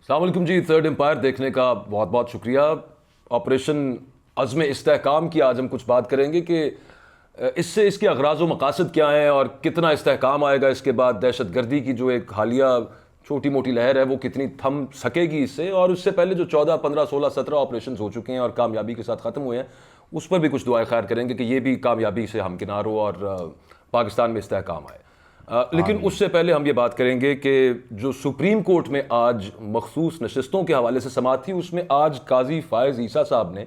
السلام علیکم جی. Third umpire دیکھنے کا بہت بہت شکریہ. آپریشن عزم استحکام کی آج ہم کچھ بات کریں گے کہ اس سے اس کے اغراض و مقاصد کیا ہیں اور کتنا استحکام آئے گا اس کے بعد. دہشت گردی کی جو ایک حالیہ چھوٹی موٹی لہر ہے وہ کتنی تھم سکے گی اس سے, اور اس سے پہلے جو 14, 15, 16, 17 آپریشنز ہو چکے ہیں اور کامیابی کے ساتھ ختم ہوئے ہیں, اس پر بھی کچھ دعائیں خیر کریں گے کہ یہ بھی کامیابی سے ہمکنار ہو اور پاکستان میں استحکام آئے. لیکن اس سے پہلے ہم یہ بات کریں گے کہ جو سپریم کورٹ میں آج مخصوص نشستوں کے حوالے سے سماعت تھی, اس میں آج قاضی فائز عیسیٰ صاحب نے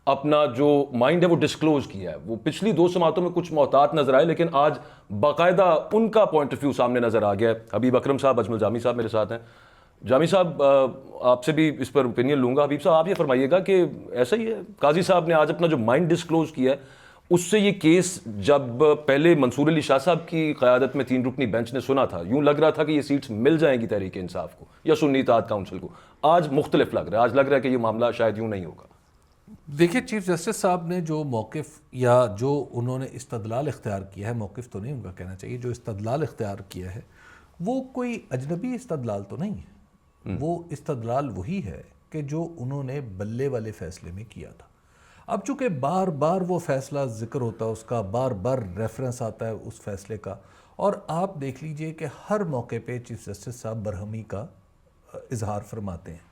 اپنا جو مائنڈ ہے وہ ڈسکلوز کیا ہے. وہ پچھلی 2 سماعتوں میں کچھ محتاط نظر آئے, لیکن آج باقاعدہ ان کا پوائنٹ آف ویو سامنے نظر آ گیا ہے. حبیب اکرم صاحب, اجمل جامی صاحب میرے ساتھ ہیں. جامی صاحب, آپ سے بھی اس پر اوپینین لوں گا. حبیب صاحب, آپ یہ فرمائیے گا کہ ایسا ہی ہے, قاضی صاحب نے آج اپنا جو مائنڈ ڈسکلوز کیا ہے, اس سے یہ کیس جب پہلے منصور علی شاہ صاحب کی قیادت میں 3 رکنی بینچ نے سنا تھا, یوں لگ رہا تھا کہ یہ سیٹس مل جائیں گی تحریک انصاف کو یا سنی اتحاد کونسل کو. آج مختلف لگ رہا ہے, آج لگ رہا ہے کہ یہ معاملہ شاید یوں نہیں ہوگا. دیکھیے, چیف جسٹس صاحب نے جو موقف یا جو انہوں نے استدلال اختیار کیا ہے, موقف تو نہیں ان کا کہنا چاہیے, جو استدلال اختیار کیا ہے وہ کوئی اجنبی استدلال تو نہیں ہے. وہ استدلال وہی ہے کہ جو انہوں نے بلے والے فیصلے میں کیا تھا. اب چونکہ بار بار وہ فیصلہ ذکر ہوتا ہے, اس کا بار بار ریفرنس آتا ہے اس فیصلے کا, اور آپ دیکھ لیجئے کہ ہر موقع پہ چیف جسٹس صاحب برہمی کا اظہار فرماتے ہیں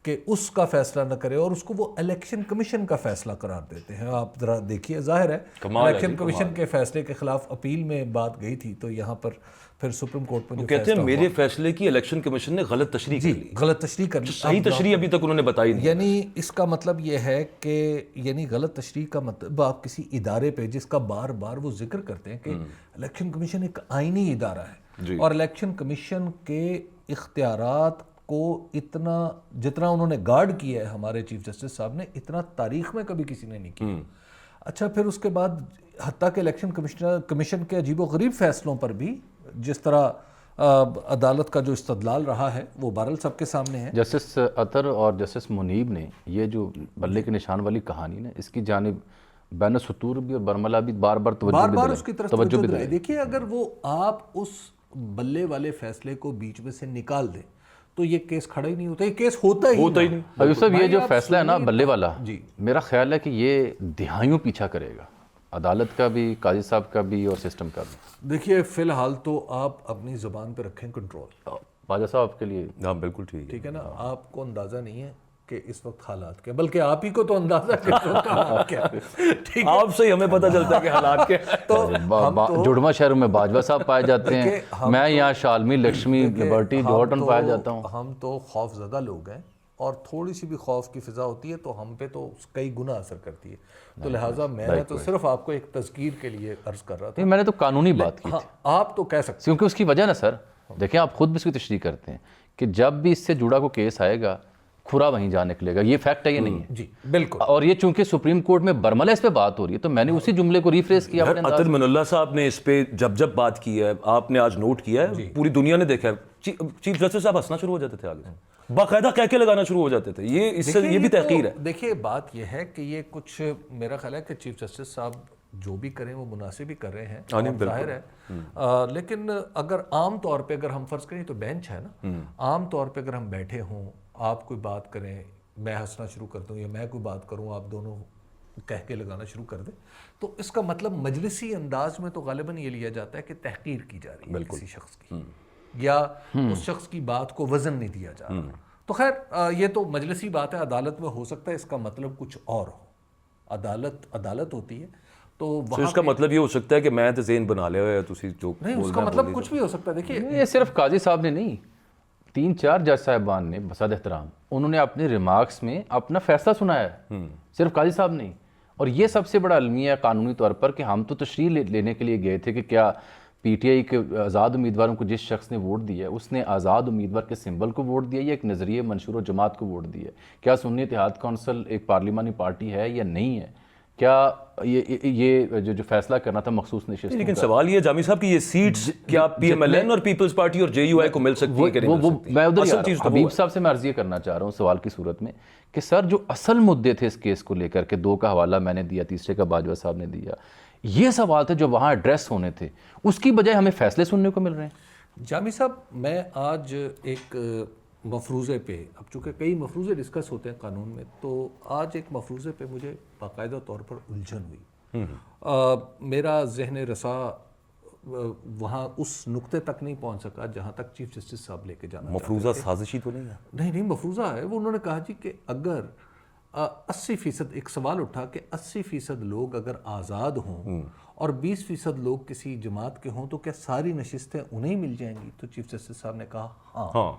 کہ اس کا فیصلہ نہ کرے, اور اس کو وہ الیکشن کمیشن کا فیصلہ قرار دیتے ہیں. آپ ذرا دیکھیے, ظاہر ہے الیکشن کمیشن کے فیصلے کے خلاف اپیل میں بات گئی تھی, تو یہاں پر پھر سپریم کورٹ میں جو کہتے ہیں میرے فیصلے کی الیکشن کمیشن نے غلط تشریح کر لی. غلط تشریح کر لی. صحیح تشریح ابھی تک انہوں نے بتائی نہیں. یعنی اس کا مطلب یہ ہے کہ یعنی غلط تشریح کا مطلب آپ کسی ادارے پہ جس کا بار بار وہ ذکر کرتے ہیں کہ الیکشن کمیشن ایک آئینی ادارہ ہے, اور الیکشن کمیشن کے اختیارات کو اتنا جتنا انہوں نے گارڈ کیا ہے ہمارے چیف جسٹس صاحب نے, اتنا تاریخ میں کبھی کسی نے نہیں کیا. اچھا, پھر اس کے بعد حتیٰ کہ الیکشن کمیشن کے عجیب و غریب فیصلوں پر بھی جس طرح عدالت کا جو استدلال رہا ہے وہ بہرحال سب کے سامنے ہے. جسٹس اطہر اور جسٹس منیب نے یہ جو بلے کے نشان والی کہانی نا, اس کی جانب بین السطور بھی اور برملا بھی بار بار اس کی طرف توجہ دلائے. دیکھیے, اگر وہ آپ اس بلے والے فیصلے کو بیچ میں سے نکال دیں تو یہ کیس کھڑا ہی نہیں ہوتا, یہ کیس ہوتا ہی نہیں. ابھی صاحب, یہ جو فیصلہ ہے نا بلے والا, میرا خیال ہے کہ یہ دہائیوں پیچھا کرے گا, عدالت کا بھی, قاضی صاحب کا بھی اور سسٹم کا بھی. دیکھیے, فی الحال تو آپ اپنی زبان پہ رکھیں کنٹرول. خواجہ صاحب کے لیے ہاں بالکل ٹھیک ہے نا. آپ کو اندازہ نہیں ہے کہ اس وقت حالات کیا, بلکہ آپ ہی کو تو اندازہ کیا, آپ سے ہی ہمیں پتہ چلتا ہے کہ حالات کے. تو جڑواں شہروں میں باجوہ صاحب پائے جاتے ہیں, میں یہاں شالمی لکشمی لبرٹی ڈورٹن پایا جاتا ہوں. ہم تو خوف زدہ لوگ ہیں, اور تھوڑی سی بھی خوف کی فضا ہوتی ہے تو ہم پہ تو کئی گنا اثر کرتی ہے. تو لہٰذا میں نے تو صرف آپ کو ایک تذکیر کے لیے عرض کر رہا تھا. میں نے تو قانونی بات کی تھی. آپ تو کہہ سکتے کیونکہ اس کی وجہ نا سر, دیکھیں آپ خود بھی اس کی تشریح کرتے ہیں کہ جب بھی اس سے جڑا کوئی کیس آئے گا کھرا وہیں جا نکلے گا. یہ فیکٹ ہے, یہ نہیں ہے. جی بالکل. اور یہ چونکہ سپریم کورٹ میں برملا اس پہ بات ہو رہی ہے, تو میں نے اسی جملے کو ریفریز کیا. عطر من اللہ صاحب نے اس پہ جب بات کی ہے, آپ نے آج نوٹ کیا ہے, پوری دنیا نے دیکھا ہے, چیف جسٹس صاحب ہنسنا شروع ہو جاتے تھے, آگے باقاعدہ کہہ کے لگانا شروع ہو جاتے تھے. یہ اس سے یہ بھی تحقیر ہے. دیکھیے, بات یہ ہے کہ یہ کچھ میرا خیال ہے کہ چیف جسٹس صاحب جو بھی کریں وہ مناسب ہی کر رہے ہیں, ظاہر ہے. لیکن اگر عام طور پہ اگر ہم فرض کریں تو بینچ ہے نا, عام طور پہ اگر ہم بیٹھے ہوں, آپ کوئی بات کریں, میں ہنسنا شروع کر دوں, یا میں کوئی بات کروں, آپ دونوں کہہ کے لگانا شروع کر دیں, تو اس کا مطلب مجلسی انداز میں تو غالباً یہ لیا جاتا ہے کہ تحقیر کی جا رہی ہے کسی شخص کی, یا اس شخص کی بات کو وزن نہیں دیا جا رہا. تو خیر, یہ تو مجلسی بات ہے. عدالت میں ہو سکتا ہے اس کا مطلب کچھ اور ہو. عدالت ہوتی ہے, تو وہاں اس کا مطلب یہ ہو سکتا ہے کہ میں تو ذہن بنا لیا ہے, تسی جو نہیں, اس کا مطلب کچھ بھی ہو سکتا ہے. دیکھیے, یہ صرف قاضی صاحب نے نہیں, 3-4 جج صاحبان نے بصد احترام انہوں نے اپنے ریمارکس میں اپنا فیصلہ سنایا ہے, صرف قاضی صاحب نہیں. اور یہ سب سے بڑا المیہ ہے قانونی طور پر کہ ہم تو تشریح لینے کے لیے گئے تھے کہ کیا پی ٹی آئی کے آزاد امیدواروں کو جس شخص نے ووٹ دیا ہے اس نے آزاد امیدوار کے سمبل کو ووٹ دیا یا ایک نظریہ منشور و جماعت کو ووٹ دیا ہے. کیا سنی اتحاد کونسل ایک پارلیمانی پارٹی ہے یا نہیں ہے, کیا یہ جو فیصلہ کرنا تھا مخصوص نشست. لیکن سوال یہ جامی صاحب کہ یہ سیٹس کیا پی ایم ایل این اور پیپلز پارٹی اور جے یو آئی کو مل سکتی ہے کہ نہیں مل سکتی؟ میں ادھر حبیب صاحب سے میں عرض یہ کرنا چاہ رہا ہوں سوال کی صورت میں کہ سر جو اصل مدعے تھے اس کیس کو لے کر کے, 2 کا حوالہ میں نے دیا, تیسرے کا باجوہ صاحب نے دیا, یہ سوال تھے جو وہاں ایڈریس ہونے تھے, اس کی بجائے ہمیں فیصلے سننے کو مل رہے ہیں. جامی صاحب, میں آج ایک مفروضے پہ، اب چونکہ کئی مفروضے ڈسکس ہوتے ہیں قانون میں، تو آج ایک مفروضے پہ مجھے باقاعدہ طور پر الجھن ہوئی. میرا ذہن رسا وہاں اس نقطے تک نہیں پہنچ سکا جہاں تک چیف جسٹس صاحب لے کے جانا. مفروضہ سازشی تو نہیں ہے؟ نہیں مفروضہ ہے. وہ انہوں نے کہا جی کہ اگر 80%، ایک سوال اٹھا کہ 80% لوگ اگر آزاد ہوں اور 20% لوگ کسی جماعت کے ہوں تو کیا ساری نشستیں انہیں مل جائیں گی؟ تو چیف جسٹس صاحب نے کہا ہاں.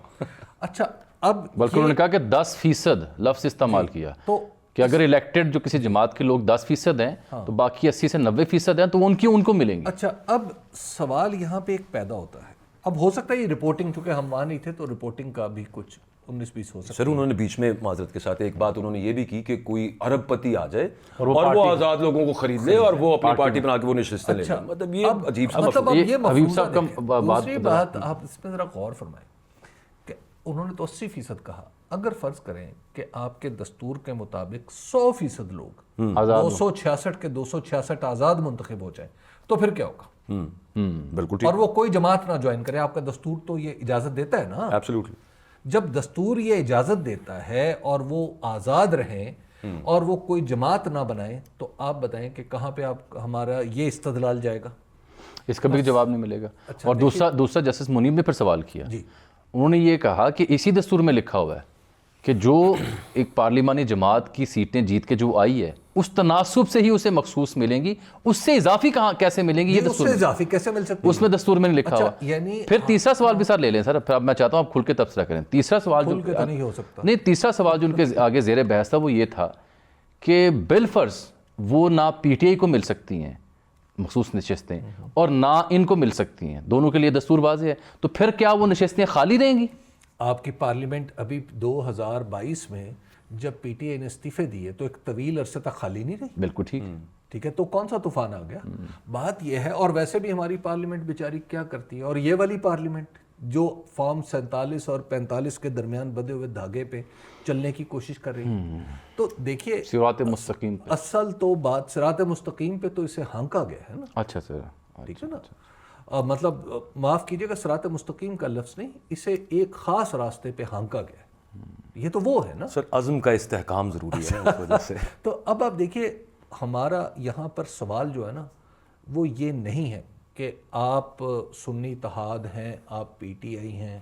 اچھا، اب بلکہ انہوں نے کہا کہ 10% لفظ استعمال کیا تو کہ اگر الیکٹڈ جو کسی جماعت کے لوگ 10% ہیں تو باقی 80 سے 90% ہیں تو ان کو ملیں گے. اچھا، اب سوال یہاں پہ ایک پیدا ہوتا ہے. اب ہو سکتا ہے یہ رپورٹنگ، چونکہ ہم وہاں نہیں تھے تو رپورٹنگ کا بھی کچھ 19-20 ہو سکتا ہے. سر انہوں نے بیچ میں معذرت کے ساتھ ایک بات انہوں نے یہ بھی کی کہ کوئی ارب پتی آ جائے اور وہ آزاد لوگوں کو خرید لے اور وہ اپنی پارٹی بنا کے وہ نشستیں لے لیں. مطلب یہ عجیب سا مطلب اب یہ حبیب مفروضہ صاحب کا دیکھیں. دوسری بات آپ اس میں ذرا غور فرمائیں انہوں نے تو 80% کہا. اگر فرض کریں کہ آپ کے دستور کے مطابق 100% لوگ 266 کے 266 آزاد منتخب ہو جائیں تو پھر کیا ہوگا؟ بالکل ٹھیک. اور وہ کوئی جماعت نہ جوائن کرے. آپ کا دستور تو یہ اجازت دیتا ہے نا. ایبسلیوٹلی. جب دستور یہ اجازت دیتا ہے اور وہ آزاد رہیں اور وہ کوئی جماعت نہ بنائیں تو آپ بتائیں کہ کہاں پہ آپ ہمارا یہ استدلال جائے گا؟ اس کا بھی جواب نہیں ملے گا. اور دوسرا جسٹس منیب نے پھر سوال کیا. جی، انہوں نے یہ کہا کہ اسی دستور میں لکھا ہوا ہے کہ جو ایک پارلیمانی جماعت کی سیٹیں جیت کے جو آئی ہے اس تناسب سے ہی اسے مخصوص ملیں گی، اس سے اضافی کہاں کیسے ملیں گی؟ یہ اس سے اضافی کیسے مل سکتی؟ اس میں دستور میں نہیں لکھا ہوا. یعنی پھر تیسرا سوال بھی سر لے لیں سر. پھر اب میں چاہتا ہوں آپ کھل کے تبصرہ کریں. تیسرا سوال جو نہیں ہو سکتا. نہیں، تیسرا سوال جو ان کے آگے زیر بحث تھا وہ یہ تھا کہ بالفرض وہ نہ پی ٹی آئی کو مل سکتی ہیں مخصوص نشستیں اور نہ ان کو مل سکتی ہیں، دونوں کے لیے دستور واضح ہے، تو پھر کیا وہ نشستیں خالی رہیں گی؟ آپ کی پارلیمنٹ ابھی 2022 میں جب پی ٹی آئی نے استعفے دیے تو ایک طویل عرصے تک خالی نہیں رہی. بالکل ٹھیک. ٹھیک ہے، تو کون سا طوفان آ گیا؟ بات یہ ہے. اور ویسے بھی ہماری پارلیمنٹ بیچاری کیا کرتی ہے، اور یہ والی پارلیمنٹ جو فارم 47 اور 45 کے درمیان بدے ہوئے دھاگے پہ چلنے کی کوشش کر رہی ہے. تو دیکھیے صراط مستقیم پہ اصل تو بات صراط مستقیم پہ تو اسے ہانکا گیا ہے نا. اچھا سر، ٹھیک ہے نا. مطلب معاف کیجیے گا، صراط مستقیم کا لفظ نہیں، اسے ایک خاص راستے پہ ہانکا گیا. یہ تو وہ ہے نا سر، عزم کا استحکام ضروری ہے اس وجہ سے. تو اب آپ دیکھیے ہمارا یہاں پر سوال جو ہے نا وہ یہ نہیں ہے کہ آپ سنی اتحاد ہیں، آپ پی ٹی آئی ہیں،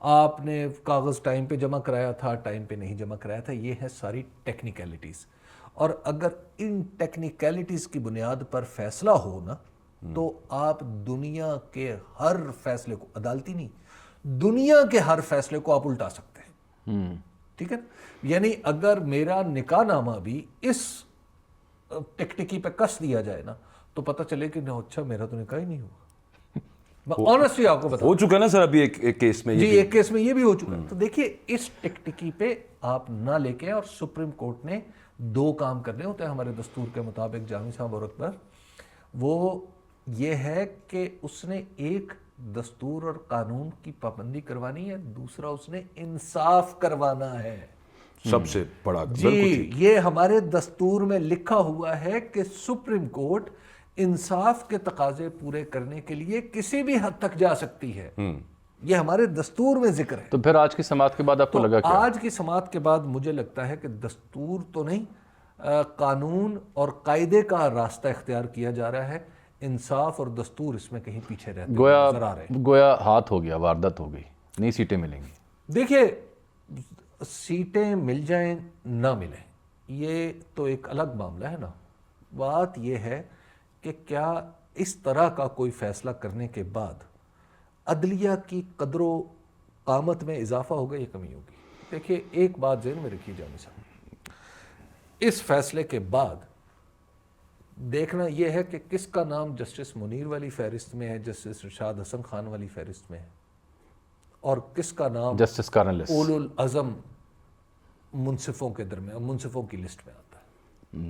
آپ نے کاغذ ٹائم پہ جمع کرایا تھا، ٹائم پہ نہیں جمع کرایا تھا. یہ ہے ساری ٹیکنیکلٹیز. اور اگر ان ٹیکنیکلٹیز کی بنیاد پر فیصلہ ہو نا تو آپ دنیا کے ہر فیصلے کو، عدالتی نہیں، دنیا کے ہر فیصلے کو آپ الٹا سکتے ہیں. ٹھیک ہے نا. یعنی اگر میرا نکاح نامہ بھی اس ٹکٹکی پہ کس دیا جائے نا تو پتہ چلے کہ اچھا میرا تو نکاح ہی نہیں ہوا. میں آنیسٹلی آپ کو بتا ہو چکا نا سر ابھی ایک کیس میں. جی، ایک کیس میں یہ بھی ہو چکا. تو دیکھیے اس ٹکٹکی پہ آپ نہ لے کے، اور سپریم کورٹ نے 2 کام کرنے ہوتے ہیں ہمارے دستور کے مطابق جامی صاحب اور اکبر. وہ یہ ہے کہ اس نے ایک دستور اور قانون کی پابندی کروانی ہے، دوسرا اس نے انصاف کروانا ہے. سب سے بڑا. جی، یہ ہمارے دستور میں لکھا ہوا ہے کہ سپریم کورٹ انصاف کے تقاضے پورے کرنے کے لیے کسی بھی حد تک جا سکتی ہے. یہ ہمارے دستور میں ذکر ہے. تو پھر آج کی سماعت کے بعد آپ کو لگا کیا؟ آج کی سماعت کے بعد مجھے لگتا ہے کہ دستور تو نہیں، قانون اور قاعدے کا راستہ اختیار کیا جا رہا ہے. انصاف اور دستور اس میں کہیں پیچھے رہتے نظر آ رہے ہیں. گویا ہاتھ ہو گیا، واردات ہو گئی، نئی سیٹیں ملیں گی. دیکھیے سیٹیں مل جائیں نہ ملیں یہ تو ایک الگ معاملہ ہے نا. بات یہ ہے کہ کیا اس طرح کا کوئی فیصلہ کرنے کے بعد عدلیہ کی قدر و قامت میں اضافہ ہوگا یا کمی ہوگی؟ دیکھیے ایک بات ذہن میں رکھی جامی صاحب، اس فیصلے کے بعد دیکھنا یہ ہے کہ کس کا نام جسٹس منیر والی فہرست میں ہے، جسٹس ارشاد حسن خان والی فہرست میں ہے، اور کس کا نام جسٹس کارنلیس اولو العزم منصفوں کے درمیان، منصفوں کی لسٹ میں آتا ہے.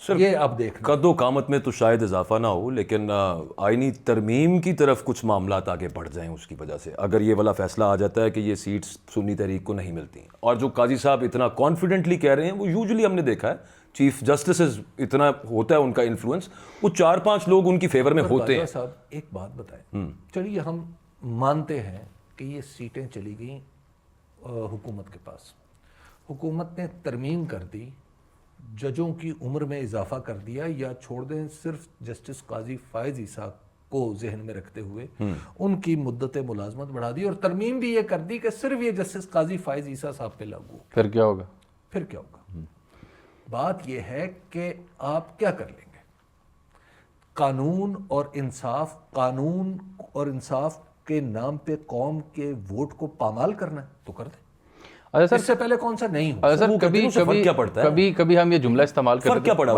سر یہ اب دیکھنا قد و قامت میں تو شاید اضافہ نہ ہو، لیکن آئینی ترمیم کی طرف کچھ معاملات آگے بڑھ جائیں اس کی وجہ سے. اگر یہ والا فیصلہ آ جاتا ہے کہ یہ سیٹس سنی تحریک کو نہیں ملتی، اور جو قاضی صاحب اتنا کانفیڈنٹلی کہہ رہے ہیں، وہ یوزلی ہم نے دیکھا ہے چیف جسٹسز اتنا ہوتا ہے ان کا انفلوئنس، وہ 4-5 لوگ ان کی فیور میں ہوتے ہیں. صاحب ایک بات بتائیں، چلیے ہم مانتے ہیں کہ یہ سیٹیں چلی گئیں حکومت کے پاس. حکومت نے ترمیم کر دی, ججوں کی عمر میں اضافہ کر دیا, یا چھوڑ دیں صرف جسٹس قاضی فائز عیسیٰ کو ذہن میں رکھتے ہوئے ان کی مدت ملازمت بڑھا دی, اور ترمیم بھی یہ کر دی کہ صرف یہ جسٹس قاضی فائز عیسیٰ صاحب پہ لاگو. پھر کیا ہوگا؟ پھر کیا ہوگا؟ بات یہ ہے کہ آپ کیا کر لیں گے. قانون اور انصاف کے نام پہ قوم کے ووٹ کو پامال کرنا ہے تو کر دیں. اچھا سر, اس سے پہلے کون سا نہیں ہو. اچھا سر, کبھی ہم یہ جملہ استعمال کرتے فرق کیا پڑا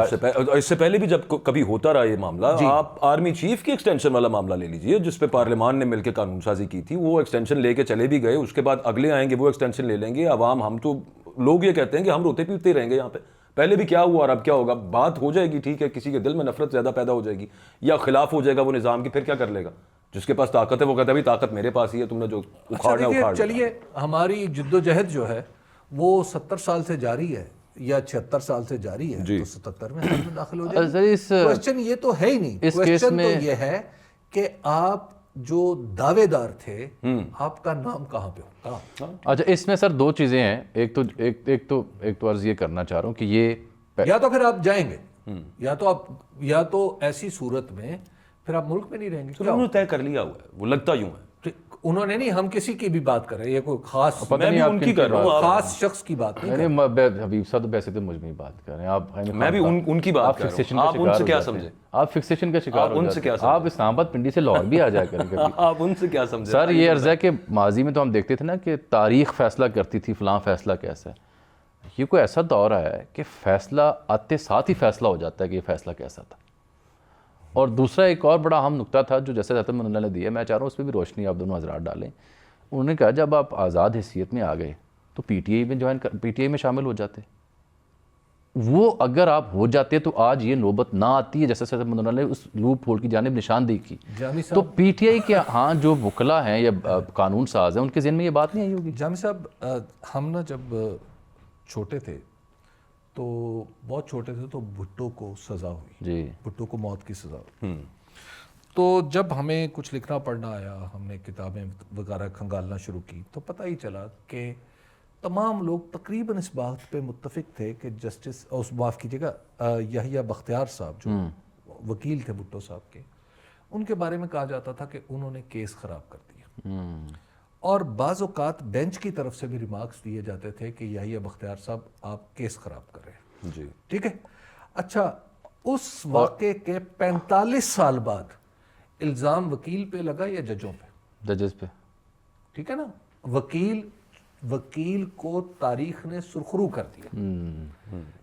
اس سے پہلے بھی جب کبھی ہوتا رہا یہ معاملہ. آپ آرمی چیف کی ایکسٹینشن والا معاملہ لے لیجئے جس پہ پارلیمان نے مل کے قانون سازی کی تھی, وہ ایکسٹینشن لے کے چلے بھی گئے, اس کے بعد اگلے آئیں گے وہ ایکسٹینشن لے لیں گے. عوام, ہم تو لوگ یہ کہتے ہیں کہ ہم روتے پیٹتے رہیں گے یہاں پہ. پہلے بھی کیا ہوا اور اب کیا ہوگا. بات ہو جائے گی ٹھیک ہے, کسی کے دل میں نفرت زیادہ پیدا ہو جائے گی یا خلاف ہو جائے گا وہ نظام کی, پھر کیا کر لے گا. جس کے پاس طاقت ہے وہ کہتا ہے طاقت میرے پاس ہی ہے, تم نے جو اکھاڑنا اکھاڑ. چلیے ہماری جد و جہد جو ہے وہ 70 سال سے جاری ہے یا 76 سال سے جاری ہے, تو 77 میں حل میں داخل ہو جائے. کوشچن یہ تو ہے ہی نہیں. کوشچن تو یہ ہے کہ آپ جو دعوے دار تھے آپ کا نام کہاں پہ ہوگا. اچھا, اس میں سر دو چیزیں ہیں. ایک تو عرض یہ کرنا چاہ رہا ہوں کہ یہ یا تو پھر آپ جائیں گے, یا تو ایسی صورت میں پھر آپ ملک میں نہیں رہیں گے. انہوں نے طے کر لیا ہوا ہے, وہ لگتا یوں ہے. انہوں نے نہیں, ہم کسی کی بھی بات کر رہے ہیں, یہ کوئی خاص, میں بھی ان کی کر رہا ہوں, خاص شخص کی بات نہیں. حبیب صاحب تو ویسے تو مجھ میں ہی بات کر رہے ہیں آپ, میں بھی ان کی بات کر رہا ہوں. آپ ان سے کیا سمجھیں, آپ فکسیشن کا شکار ہو جاتے ہیں. آپ اسلام آباد پنڈی سے لاہور بھی آ جائے کریں. آپ ان سے کیا سمجھیں. سر یہ عرض ہے کہ ماضی میں تو ہم دیکھتے تھے نا کہ تاریخ فیصلہ کرتی تھی فلاں فیصلہ کیسا ہے. یہ کوئی ایسا دور آیا ہے کہ فیصلہ آتے ساتھ ہی فیصلہ ہو جاتا ہے کہ یہ فیصلہ کیسا تھا. اور دوسرا ایک اور بڑا اہم نقطہ تھا جو جیسے حضرت من اللہ نے دیا, میں چاہ رہا ہوں اس پہ بھی روشنی آپ دونوں حضرات ڈالیں. انہوں نے کہا جب آپ آزاد حیثیت میں آ گئے تو پی ٹی آئی میں شامل ہو جاتے. وہ اگر آپ ہو جاتے تو آج یہ نوبت نہ آتی ہے جیسے حضرت من اللہ نے اس لوپ ہول کی جانب نشاندہی کی. تو پی ٹی آئی کے ہاں جو وکلا ہیں یا قانون ساز ہیں ان کے ذہن میں یہ بات نہیں آئی ہوگی. جامی صاحب, ہم نا جب چھوٹے تھے تو بہت چھوٹے تھے تو بھٹو کو سزا ہوئی. جی, بھٹو کو موت کی سزا ہوئی. تو جب ہمیں کچھ لکھنا پڑھنا آیا, ہم نے کتابیں وغیرہ کھنگالنا شروع کی, تو پتہ ہی چلا کہ تمام لوگ تقریباً اس بات پہ متفق تھے کہ جسٹس, اس معاف کیجیے گا, یحییٰ بختیار صاحب جو وکیل تھے بھٹو صاحب کے, ان کے بارے میں کہا جاتا تھا کہ انہوں نے کیس خراب کر دیا. اور بعض اوقات بینچ کی طرف سے بھی ریمارکس دیے جاتے تھے کہ یحییٰ بختیار صاحب آپ کیس خراب کر رہے ہیں. جی ٹھیک ہے. اچھا, اس واقعے کے 45 سال بعد الزام وکیل پہ لگا یا ججوں پہ؟ ججز پہ. ٹھیک ہے نا. وکیل کو تاریخ نے سرخرو کر دیا.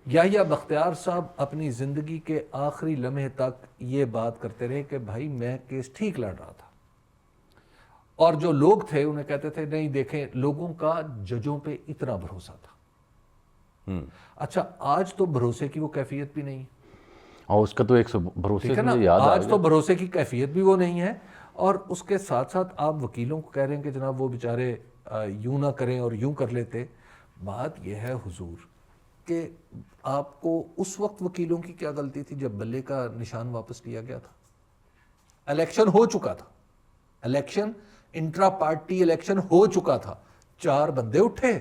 یحییٰ بختیار صاحب اپنی زندگی کے آخری لمحے تک یہ بات کرتے رہے کہ بھائی میں کیس ٹھیک لڑ رہا تھا, اور جو لوگ تھے انہیں کہتے تھے نہیں دیکھیں لوگوں کا ججوں پہ اتنا بھروسہ تھا. اچھا, آج تو بھروسے کی وہ کیفیت بھی نہیں. اور اس کا تو ایک بھروسے سے مجھے یاد آ آج تو بھروسے کی کیفیت بھی وہ نہیں ہے. اور اس کے ساتھ ساتھ آپ وکیلوں کو کہہ رہے ہیں کہ جناب وہ بیچارے یوں نہ کریں اور یوں کر لیتے. بات یہ ہے حضور کہ آپ کو اس وقت وکیلوں کی کیا غلطی تھی جب بلے کا نشان واپس لیا گیا تھا. الیکشن ہو چکا تھا, انٹرا پارٹی الیکشن ہو چکا تھا. 4 بندے اٹھے,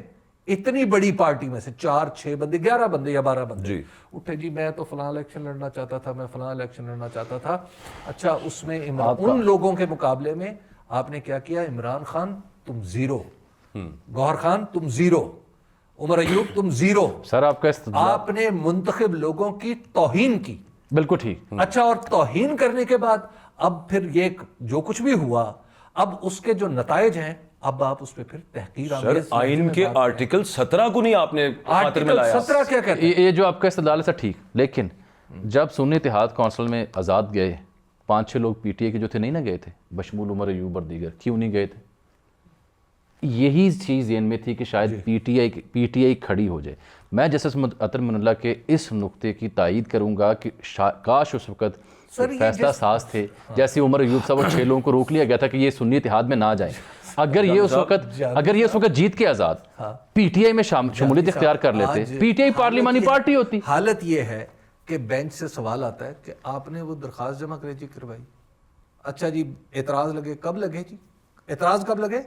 اتنی بڑی پارٹی میں سے 4 6 بندے 11 بندے یا 12 بندے اٹھے, جی میں تو فلاں الیکشن لڑنا چاہتا تھا, میں فلاں الیکشن لڑنا چاہتا تھا. اچھا, اس میں ان لوگوں کے مقابلے میں آپ نے کیا کیا؟ عمران خان تم 0, گوہر خان تم 0, عمر ایوب تم 0. سر آپ کا آپ نے منتخب لوگوں کی توہین کی. بالکل ٹھیک. اچھا, اور توہین کرنے کے بعد اب پھر یہ جو کچھ بھی ہوا, اب اس کے جو نتائج ہیں, اب آپ اس پہ پھر تحقیر آمیز. سر آئین کے آرٹیکل 17 کو نہیں آپ نے خاطر میں لایا. 17 کیا کہتے ہیں؟ یہ جو آپ کا استدلال ہے سر ٹھیک, لیکن جب سنی اتحاد کونسل میں آزاد گئے 5-6 لوگ پی ٹی آئی کے جو تھے نہیں نہ گئے تھے, بشمول عمر ایوب اور دیگر, کیوں نہیں گئے تھے؟ یہی چیز ذہن میں تھی کہ شاید پی ٹی آئی کھڑی ہو جائے. میں جسٹس عطر من اللہ کے اس نقطے کی تائید کروں گا کہ کاش اس وقت فیصلہ ساز تھے جیسے عمر ایوب صاحب اور 6 لوگوں کو روک لیا گیا تھا کہ یہ سنی اتحاد میں نہ جائیں. اگر یہ اس وقت جیت کے آزاد پی ٹی آئی میں شمولیت اختیار کر لیتے, پی ٹی آئی پارلیمانی پارٹی ہوتی. حالت یہ ہے کہ بینچ سے سوال آتا ہے کہ آپ نے وہ درخواست جمع کروائی. اچھا جی, اعتراض لگے, کب لگے جی؟ اعتراض کب لگے؟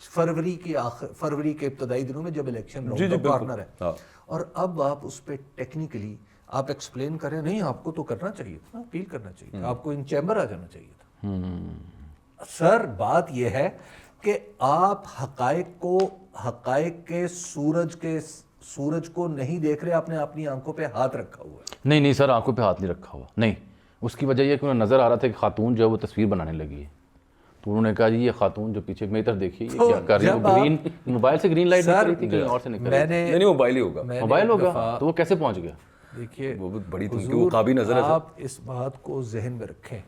فروری کے ابتدائی دنوں میں جب الیکشن کارنر ہے، اور اب آپ اس پہ ٹیکنیکلی آپ ایکسپلین کریں، نہیں آپ کو تو کرنا چاہیے تھا، اپیل کرنا چاہیے تھا، آپ کو ان چیمبر آ جانا چاہیے تھا۔ سر بات یہ ہے کہ آپ حقائق کے سورج کو نہیں دیکھ رہے، آپ نے اپنی آنکھوں پہ ہاتھ رکھا ہوا ہے۔ نہیں سر، آنکھوں پہ ہاتھ نہیں رکھا ہوا، نہیں۔ اس کی وجہ یہ کہ انہیں نظر آ رہا تھا کہ خاتون جو ہے وہ تصویر بنانے لگی ہے، تو انہوں نے کہا جی یہ خاتون جو پیچھے میری طرف دیکھیے یہ کیا کر رہی ہے، وہ گرین موبائل سے گرین لائٹ نکل رہی تھی، کہیں اور سے نکل رہی تھی۔ نہیں موبائل ہی ہوگا، موبائل ہوگا تو وہ کیسے پہنچ گیا؟ دیکھیے وہ بڑی تم وہ قابل نظر ہے۔ آپ اس بات کو ذہن میں رکھیں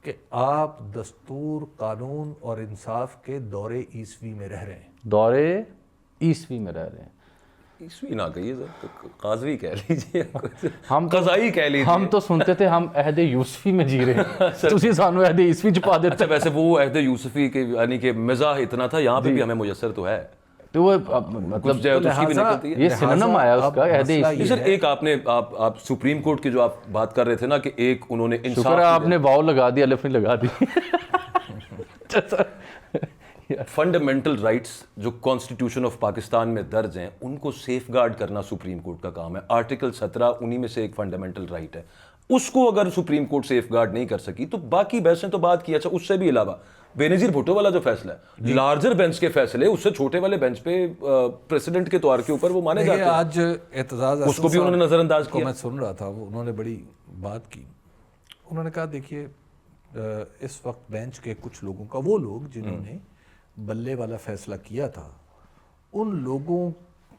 کہ آپ دستور، قانون اور انصاف کے دور عیسوی میں رہ رہے ہیں، دور عیسوی میں رہ رہے ہیں۔ عیسوی نہ کہیے سر، قاضوی کہہ لیجیے، ہم قضائی کہہ لیجیے۔ ہم تو سنتے تھے ہم عہد یوسفی میں جی رہے ہیں، تسی سانو عہد عیسوی چھپا دیتے۔ اچھا ویسے وہ عہد یوسفی کے یعنی کہ مزاح اتنا تھا، یہاں پہ بھی ہمیں میسر تو ہے، تو وہ مطلب جو ہے تو اس کی بھی نکلتی ہے۔ یہ سنونم آیا اس کا عہد عیسوی۔ سر ایک آپ سپریم کورٹ کی جو آپ بات کر رہے تھے نا کہ ایک انہوں نے انصاف، شکر ہے آپ نے واو لگا دی، الف نہیں لگا دی۔ فنڈامنٹل رائٹس جو کانسٹیٹیوشن آف پاکستان میں درج ہیں ان کو سیف گارڈ کرنا سپریم کورٹ کا کام ہے۔ آرٹیکل 17 انہی میں سے ایک فنڈامنٹل رائٹ ہے، اس کو اگر سپریم کورٹ سیف گارڈ نہیں کر سکی تو باقی بحثیں تو بات کی۔ اچھا اس سے بھی علاوہ بے نظیر بھٹو والا جو فیصلہ ہے، لارجر بینچ کے فیصلے اس سے چھوٹے والے بینچ پہ پریسیڈنٹ کے طور کے اوپر وہ مانے جاتے ہیں۔ آج اعتزاز اس کو بھی انہوں نے نظر انداز کیا۔ میں سن رہا تھا، انہوں نے بڑی بات کی، انہوں نے کہا دیکھیے اس وقت بینچ کے کچھ لوگوں کا، وہ لوگ جنہوں نے بلے والا فیصلہ کیا تھا، ان لوگوں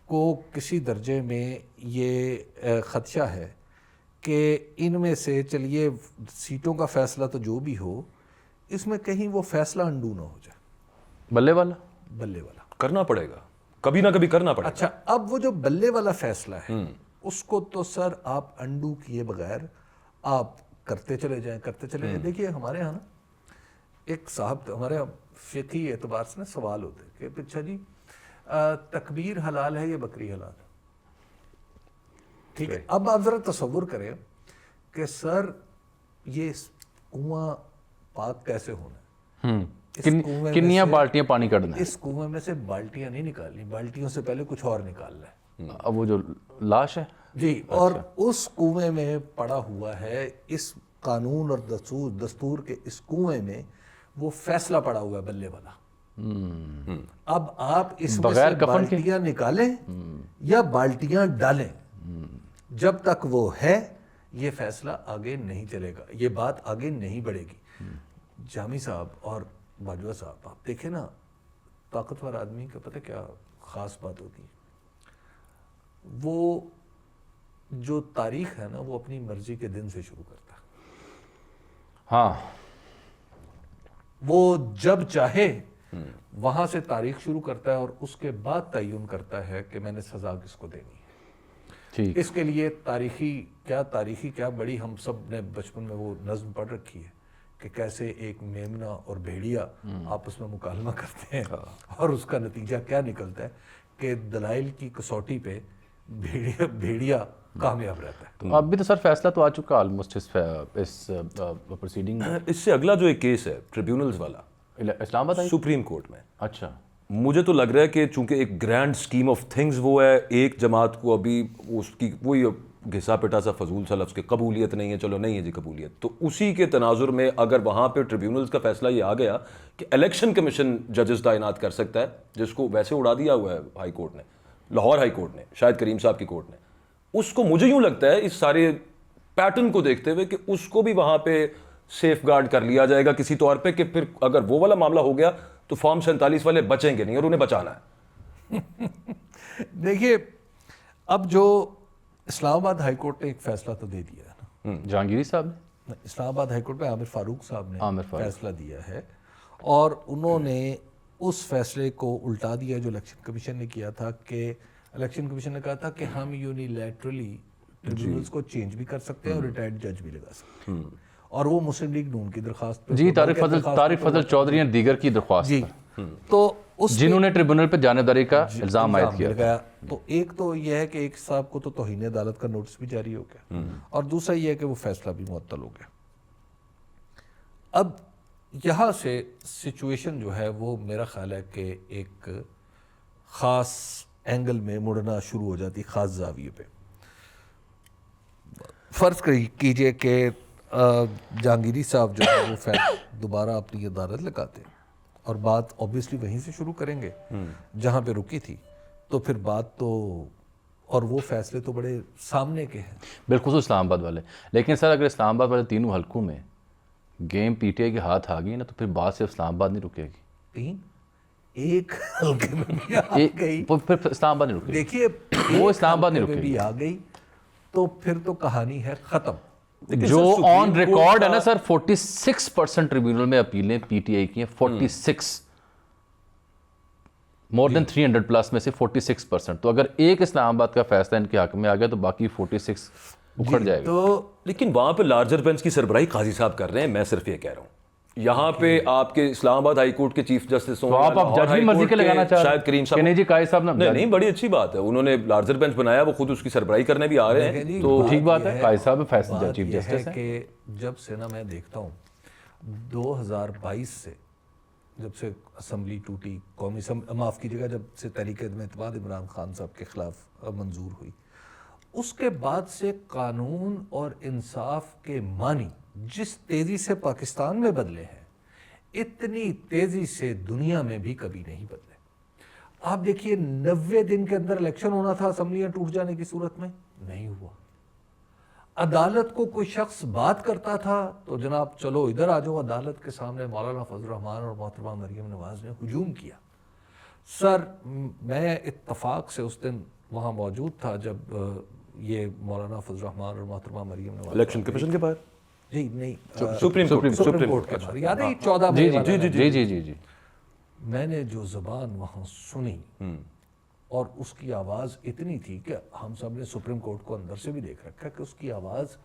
کو کسی درجے میں یہ خدشہ ہے کہ ان میں سے چلیے سیٹوں کا فیصلہ تو جو بھی ہو، اس میں کہیں وہ فیصلہ انڈو نہ ہو جائے۔ بلے والا کرنا پڑے گا، کبھی نہ کبھی کرنا پڑے گا۔ اچھا اب وہ جو بلے والا فیصلہ ہے اس کو تو سر آپ انڈو کیے بغیر آپ کرتے چلے جائیں۔ دیکھیے ہمارے ہاں نا ایک صاحب، ہمارے فقہی اعتبار سے نا سوال ہوتے کہ اچھا جی تکبیر حلال ہے یا بکری حلال ہے؟ ٹھیک ہے، اب آپ ذرا تصور کریں کہ سر یہ کنواں پاک کیسے ہونا ہے، کنیاں بالٹیاں پانی کر دیں، اس کنویں میں سے بالٹیاں نہیں نکالنی، بالٹیوں سے پہلے کچھ اور نکالنا ہے۔ اب وہ جو لاش ہے جی، اور اس کنویں میں پڑا ہوا ہے، اس قانون اور دستور کے اس کنویں میں وہ فیصلہ پڑا ہوا ہے بلے والا۔ اب آپ اس میں سے بالٹیاں نکالیں یا بالٹیاں ڈالیں، جب تک وہ ہے یہ فیصلہ آگے نہیں چلے گا، یہ بات آگے نہیں بڑھے گی۔ جامی صاحب اور باجوہ صاحب، آپ دیکھیں نا طاقتور آدمی کا پتہ کیا خاص بات ہوتی ہے، وہ جو تاریخ ہے نا وہ اپنی مرضی کے دن سے شروع کرتا ہے۔ ہاں، وہ جب چاہے وہاں سے تاریخ شروع کرتا ہے اور اس کے بعد تعین کرتا ہے کہ میں نے سزا کس کو دینی ہے۔ ٹھیک، اس کے لیے تاریخی کیا بڑی ہم سب نے بچپن میں وہ نظم پڑھ رکھی ہے کہ کیسے ایک میمنہ اور بھیڑیا آپس میں مکالمہ کرتے ہیں اور اس کا نتیجہ کیا نکلتا ہے کہ دلائل کی کسوٹی پہ بھیڑیا کامیاب رہتا ہے۔ تو اب بھی تو سر فیصلہ تو آ چکا آلموسٹ اس پروسیڈنگ میں۔ اس سے اگلا جو ایک کیس ہے ٹریبیونلز والا اسلام آباد سپریم کورٹ میں، اچھا، مجھے تو لگ رہا ہے کہ چونکہ ایک گرینڈ سکیم آف تھنگز وہ ہے، ایک جماعت کو ابھی اس کی وہی گھسا پٹا سا فضول سا لفظ کہ قبولیت نہیں ہے، چلو نہیں ہے جی قبولیت، تو اسی کے تناظر میں اگر وہاں پہ ٹریبیونلز کا فیصلہ یہ آ گیا کہ الیکشن کمیشن ججز تعینات کر سکتا ہے، جس کو ویسے اڑا دیا ہوا ہے ہائی کورٹ نے، لاہور ہائی کورٹ نے، شاید کریم صاحب کی کورٹ نے، اس کو مجھے یوں لگتا ہے اس سارے پیٹرن کو دیکھتے ہوئے کہ اس کو بھی وہاں پہ سیف گارڈ کر لیا جائے گا کسی طور پہ کہ پھر اگر وہ والا معاملہ ہو گیا تو فارم 47 والے بچیں گے نہیں اور انہیں بچانا ہے۔ دیکھیے اب جو اسلام آباد ہائی کورٹ نے ایک فیصلہ تو دے دیا ہے نا، جہانگیری صاحب نے، اسلام آباد ہائی کورٹ میں عامر فاروق صاحب نے عامر فاروق فیصلہ دیا ہے، اور انہوں نے اس فیصلے کو الٹا دیا جو الیکشن کمیشن نے کیا تھا کہ الیکشن کمیشن نے کہا تھا کہ ہم یونیلیٹرلی ٹریبیونلز کو چینج بھی کر سکتے ہیں اور ریٹائرڈ جج بھی لگا سکتے ہیں، اور وہ مسلم لیگ نون کی درخواست پہ، جی طارق فضل چودھری اور دیگر کی درخواست جی، پر، تو اس جنہوں نے ٹریبونل پہ جانبداری کا الزام عائد کیا۔ لگایا، تو ایک تو یہ ہے کہ ایک صاحب کو تو توہین عدالت کا نوٹس بھی جاری ہو گیا، اور دوسرا یہ ہے کہ وہ فیصلہ بھی معطل ہو گیا۔ اب یہاں سے سچویشن جو ہے وہ میرا خیال ہے کہ ایک خاص اینگل میں مڑنا شروع ہو جاتی، خاص زاویے پہ. فرض کیجئے کہ جہانگیری صاحب جو ہے وہ دوبارہ اپنی عدالت لگاتے ہیں اور بات اوبیسلی وہیں سے شروع کریں گے جہاں پہ رکی تھی، تو پھر بات تو، اور وہ فیصلے تو بڑے سامنے کے ہیں، بالخصوص اسلام آباد والے. لیکن سر اگر اسلام آباد والے تینوں حلقوں میں گیم پی ٹی آئی کے ہاتھ آ گئی نا، تو پھر بات صرف اسلام آباد نہیں رکے گی. تین ایک حلقے میں بھی آ گئی، پھر اسلام آباد نہیں رکے گی. دیکھیے وہ اسلام آباد نہیں میں رکے بھی گی. آ گئی تو پھر تو کہانی ہے ختم. جو آن ریکارڈ ہے نا سر، 46% ٹریبیونل میں اپیلیں پی ٹی آئی کی ہیں. 46 مور دین 300 پلس میں سے 46%. تو اگر ایک اسلام آباد کا فیصلہ ان کے حق میں آ گیا تو باقی 46 اکھڑ جائے گا. تو لیکن وہاں پہ لارجر بینچ کی سربراہی قاضی صاحب کر رہے ہیں. میں صرف یہ کہہ رہا ہوں یہاں پہ آپ کے اسلام آباد ہائی کورٹ کے چیف جسٹس ہوں، تو آپ جج بھی مرضی کے لگانا چاہ رہے ہیں شاید کریم صاحب. کہ نہیں جی قاضی صاحب نے نہیں بڑی اچھی بات ہے، انہوں نے لارجر بینچ بنایا، وہ خود اس کی سربراہی کرنے بھی آ رہے ہیں. تو ٹھیک بات ہے، قاضی صاحب فیصلہ چیف یہ ہے جسٹس ہیں. کہ جب سے نا میں دیکھتا ہوں 2022 سے جب سے اسمبلی ٹوٹی، قومی معاف کیجیے گا، جب سے تحریک عدم اعتماد عمران خان صاحب کے خلاف منظور ہوئی، اس کے بعد سے قانون اور انصاف کے معنی جس تیزی سے پاکستان میں بدلے ہیں، اتنی تیزی سے دنیا میں بھی کبھی نہیں بدلے. آپ دیکھیے 90 دن کے اندر الیکشن ہونا تھا اسمبلیاں ٹوٹ جانے کی صورت میں، نہیں ہوا. عدالت کو کوئی شخص بات کرتا تھا تو جناب چلو ادھر آ جاؤ عدالت کے سامنے. مولانا فضل الرحمان اور محترمہ مریم نواز نے ہجوم کیا. سر میں اتفاق سے اس دن وہاں موجود تھا جب یہ مولانا فضل الرحمان اور محترمہ مریم نواز الیکشن کمیشن کے باہر، جی نہیں سپریم کورٹ کے باہر، یاد ہے 14 مئی والا. جی جی جی جی میں نے جو زبان وہاں سنی اور اس کی آواز اتنی تھی کہ ہم سب نے سپریم کورٹ کو اندر سے بھی دیکھ رکھا کہ اس کی آواز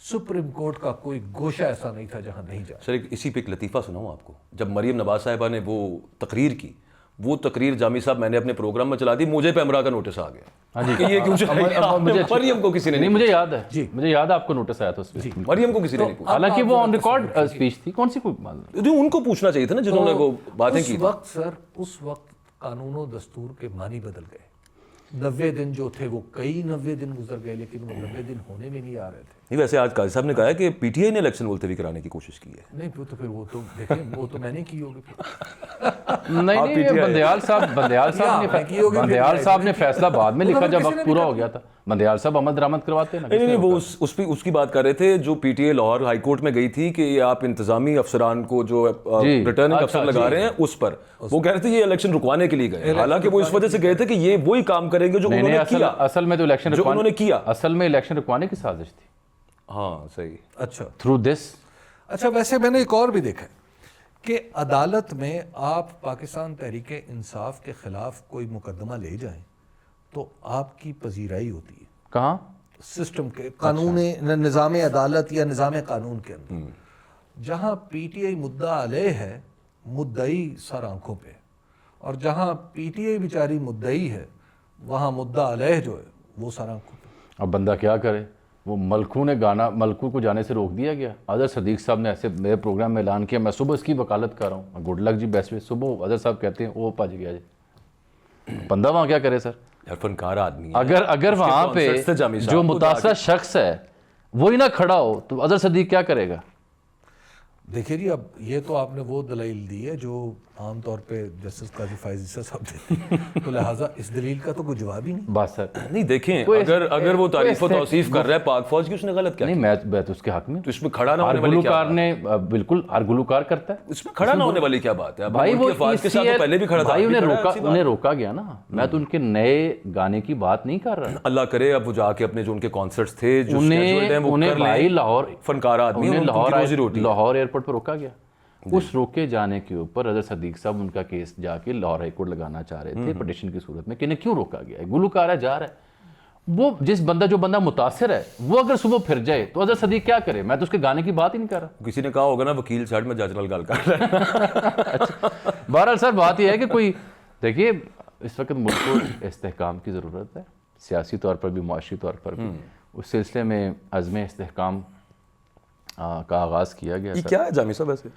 سپریم کورٹ کا کوئی گوشہ ایسا نہیں تھا جہاں نہیں جا. سر اسی پہ ایک لطیفہ سناؤں آپ کو. جب مریم نواز صاحبہ نے وہ تقریر کی، وہ تقریر جامی صاحب میں نے اپنے پروگرام میں چلا دی، مجھے پہ امرا کا نوٹس آ گیا کہ یہ کیوں چلائی. مریم کو کسی نے نہیں، مجھے یاد ہے، مجھے یاد ہے آپ کو نوٹس آیا تھا اس پہ. مریم کو کسی نے نہیں پوچھا. حالانکہ وہ آن ریکارڈ اسپیچ تھی، کون سی کوئی معلوم. ان کو پوچھنا چاہیے تھا نا جنہوں نے وہ باتیں کی. اس وقت سر، اس وقت قانون و دستور کے معنی بدل گئے. 90 دن جو تھے وہ کئی 90 دن گزر گئے، لیکن وہ 90 دن ہونے میں نہیں آ رہے تھے. نہیں ویسے آج قاضی صاحب نے کہا ہے کہ پی ٹی آئی نے الیکشن ملتوی کرانے کی کوشش کی ہے. نہیں تو پھر وہ تو دیکھیں وہ تو میں نے کی ہوگی. نہیں، بندیال صاحب نے فیصلہ بعد میں لکھا جب وقت پورا ہو گیا تھا. بندیال صاحب عمل درآمد کرواتے ہیں. نہیں وہ اس کی بات کر رہے تھے جو P T A Lahore high court میں گئی تھی کہ یہ آپ انتظامی افسران کو جو ریٹرننگ افسر لگا رہے ہیں اس پر وہ کہہ رہے تھے یہ الیکشن رکوانے کے لیے گئے. حالانکہ وہ اس وجہ سے گئے تھے کہ یہ وہی کام کریں گے جو انہوں نے کیا. اصل میں تو الیکشن جو انہوں نے کیا، اصل میں الیکشن رکوانے کی سازش تھی. ہاں صحیح. اچھا تھرو دس. اچھا ویسے میں نے ایک اور بھی دیکھا کہ عدالت میں آپ پاکستان تحریک انصاف کے خلاف کوئی مقدمہ لے جائیں تو آپ کی پذیرائی ہوتی ہے. کہاں؟ سسٹم کے قانون نظام عدالت یا نظام قانون کے اندر. جہاں پی ٹی آئی مدعا علیہ ہے، مدعی سر آنکھوں پہ، اور جہاں پی ٹی آئی بیچاری مدعی ہے وہاں مدعا علیہ جو ہے وہ سر آنکھوں پہ. اب بندہ کیا کرے؟ وہ ملکو کو جانے سے روک دیا گیا. اظہر صدیق صاحب نے ایسے میرے پروگرام میں اعلان کیا، میں صبح اس کی وکالت کر رہا ہوں، گڈ لک جی بیسٹ وے. صبح اظہر صاحب کہتے ہیں وہ بھج گیا جی. بندہ وہاں کیا کرے سر؟ فنکار آدمی ہے. اگر وہاں پہ جو متاثرہ شخص ہے وہی نہ کھڑا ہو تو اظہر صدیق کیا کرے گا؟ دیکھیے جی، اب یہ تو آپ نے وہ دلائل دی ہے جو عام طور پہ جسٹس قاضی فائز عیسیٰ صاحب دیتے ہیں، تو لہٰذا اس دلیل کا تو کوئی جواب ہی نہیں. بس سر نہیں دیکھیں، اگر وہ تعریف و توصیف کر رہا ہے پاک فوج کی، اس نے غلط کیا؟ نہیں، میں تو اس کے حق میں. تو اس میں کھڑا نہ ہونے ہر والی کیا گلوکار نے بالکل ہر گلوکار کرتا ہے. اس میں کھڑا نہ ہونے والی کیا بات ہے؟ بھائی وہ افواج کے ساتھ پہلے بھی کھڑا تھا. بھائی انہیں روکا گیا نا. میں تو ان کے نئے گانے کی بات نہیں کر رہا. اللہ کرے اب وہ جا کے اپنے جو ان کے کانسرٹس تھے جو انہیں بھائی لاہور فنکار آدمی لاہور ایئرپورٹ پہ روکا گیا. اس روکے جانے کے اوپر اظہر صدیق صاحب ان کا کیس جا کے لاہور ہائی کورٹ لگانا چاہ رہے تھے پٹیشن کی صورت میں کہ انہیں کیوں روکا گیا ہے. گلوکار ہے، جا رہا ہے. وہ جو بندہ متاثر ہے وہ اگر صبح پھر جائے تو اظہر صدیق کیا کرے؟ میں تو اس کے گانے کی بات ہی نہیں کر رہا. کسی نے کہا ہوگا نا وکیل سائڈ میں جج نال گل کر رہا ہے. بہرحال سر بات یہ ہے کہ کوئی دیکھیے اس وقت ملک کو استحکام کی ضرورت ہے، سیاسی طور پر بھی معاشی طور پر بھی. اس سلسلے میں عزم استحکام کا آغاز کیا گیا. یہ کیا ہے جامی صاحب؟ ایسے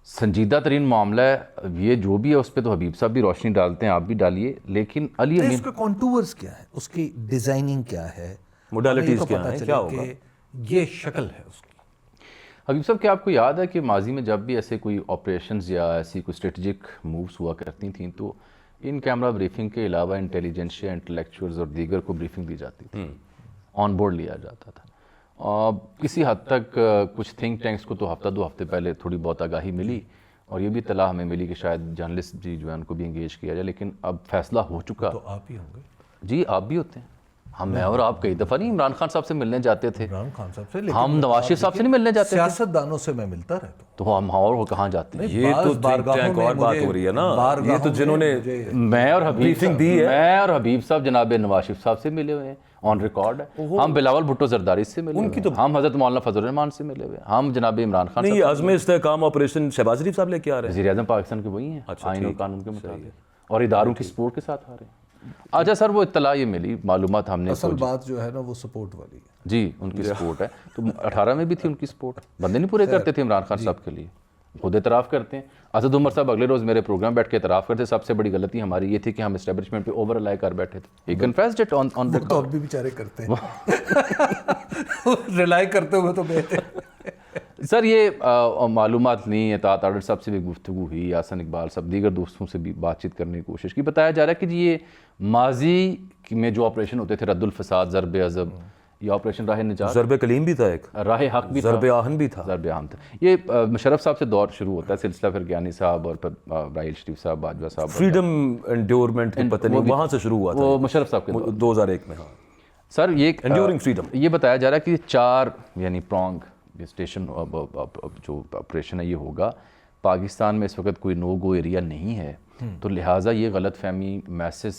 سنجیدہ ترین معاملہ ہے یہ جو بھی ہے، اس پہ تو حبیب صاحب بھی روشنی ڈالتے ہیں، آپ بھی ڈالیے، لیکن علی امین اس کے کانٹورز کیا ہے، اس کی ڈیزائننگ کیا ہے، موڈیلٹیز کیا ہیں، کیا ہوگا؟ یہ شکل ہے اس کی۔ حبیب صاحب کیا آپ کو یاد ہے کہ ماضی میں جب بھی ایسے کوئی آپریشنز یا ایسی کوئی اسٹریٹجک مووز ہوا کرتی تھیں تو ان کیمرہ بریفنگ کے علاوہ انٹیلیجنشیا انٹلیکچوئلز اور دیگر کو بریفنگ دی جاتی تھی، آن بورڈ لیا جاتا تھا، اور کسی حد تک کچھ تھنک ٹینکس کو تو ہفتہ 2 ہفتے پہلے تھوڑی بہت آگاہی ملی، اور یہ بھی اطلاع ہمیں ملی کہ شاید جرنلسٹ جی جو ہے ان کو بھی انگیج کیا جائے، لیکن اب فیصلہ ہو چکا۔ تو آپ ہی ہوں گے جی آپ بھی ہوتے ہیں، ہم میں اور آپ کئی دفعہ نہیں عمران خان صاحب سے ملنے جاتے تھے، عمران خان صاحب سے، ہم نواز شریف صاحب سے نہیں ملنے جاتے تھے، سیاست دانوں سے میں ملتا رہتا ہوں۔ تو ہم اور کہاں جاتے ہیں؟ یہ تو تھنک ٹینک اور بات ہو رہی ہے نا، یہ تو جنہوں نے میں اور briefing دی ہے، میں اور حبیب صاحب جناب نواز شریف صاحب سے ملے ہوئے ہیں، آن ریکارڈ ہے، ہم بلاول بھٹو زرداری سے ملے ہوئے ہیں، ہم حضرت مولانا فضل الرحمان سے ملے ہوئے ہیں، ہم جناب عمران خان نہیں، یہ عزم استحکام آپریشن شہباز شریف صاحب لے کے آ رہے ہیں، وزیر اعظم پاکستان کے وہی ہیں آئین اور قانون کے مطابق، اور اداروں کی سپورٹ کے ساتھ آ رہے ہیں۔ اچھا سر، وہ اطلاع یہ ملی، معلومات ہم نے اصل بات جو ہے نا وہ سپورٹ والی ہے، جی ان کی سپورٹ ہے، تو 18 میں بھی تھی ان کی سپورٹ، بندے نہیں پورے کرتے تھے عمران خان صاحب کے لیے، خود اعتراف کرتے ہیں۔ اسد عمر صاحب اگلے روز میرے پروگرام بیٹھ کے اعتراف کرتے، سب سے بڑی غلطی ہماری یہ تھی کہ ہم اسٹیبلشمنٹ پہ اوور الائی کر بیٹھے تھے، ہی کنفیسڈ اٹ آن تو اب بھی بیچارے کرتے ہیں ریلائی کرتے ہوئے تو بہتر۔ سر یہ معلومات نہیں ہے، اطاعت آرڈر صاحب سے بھی گفتگو ہوئی، حسن اقبال صاحب دیگر دوستوں سے بھی بات چیت کرنے کی کوشش کی، بتایا جا رہا ہے کہ جی یہ ماضی میں جو آپریشن ہوتے تھے، رد الفساد، ضرب عضب، یہ آپریشن راہ نجات، ضرب کلیم بھی تھا، ایک راہ حق بھی تھا، ضرب آہن بھی تھا، ضرب عام تھا، یہ مشرف صاحب سے دور شروع ہوتا ہے سلسلہ، پھر گیانی صاحب اور پھر راحیل شریف صاحب، باجوہ صاحب، فریڈم انڈیورمنٹ کی پتہ نہیں وہاں سے شروع ہوا تھا، وہ مشرف صاحب کے دور۔ 2001 میں۔ ہاں سر یہ انڈیورنگ فریڈم، یہ بتایا جا رہا ہے کہ 4 یعنی پرونگ اسٹیشن جو آپریشن ہے یہ ہوگا، پاکستان میں اس وقت کوئی نو گو ایریا نہیں ہے، تو لہٰذا یہ غلط فہمی میسز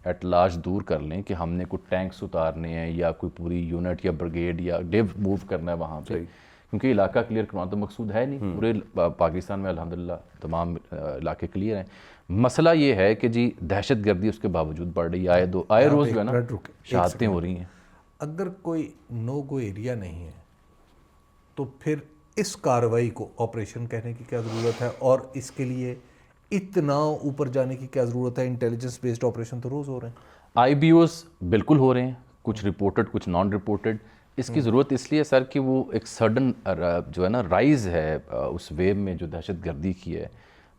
ایٹ لارج دور کر لیں کہ ہم نے کوئی ٹینکس اتارنے ہیں یا کوئی پوری یونٹ یا بریگیڈ یا ڈیو موو کرنا ہے وہاں پہ، کیونکہ علاقہ کلیئر کروانا تو مقصود ہے نہیں، پورے پاکستان میں الحمدللہ تمام علاقے کلیئر ہیں۔ مسئلہ یہ ہے کہ جی دہشت گردی اس کے باوجود بڑھ رہی ہے، آئے روز جو ہے نا شہادتیں ہو رہی ہیں۔ اگر کوئی نو گو ایریا نہیں ہے تو پھر اس کارروائی کو آپریشن کہنے کی کیا ضرورت ہے، اور اس کے لیے اتنا اوپر جانے کی کیا ضرورت ہے؟ انٹیلیجنس بیسڈ آپریشن تو روز ہو رہے ہیں، آئی بی اوز بالکل ہو رہے ہیں، کچھ رپورٹڈ کچھ نان رپورٹڈ۔ اس کی ضرورت اس لیے سر کہ وہ ایک سڈن جو ہے نا رائز ہے اس ویو میں جو دہشت گردی کی ہے،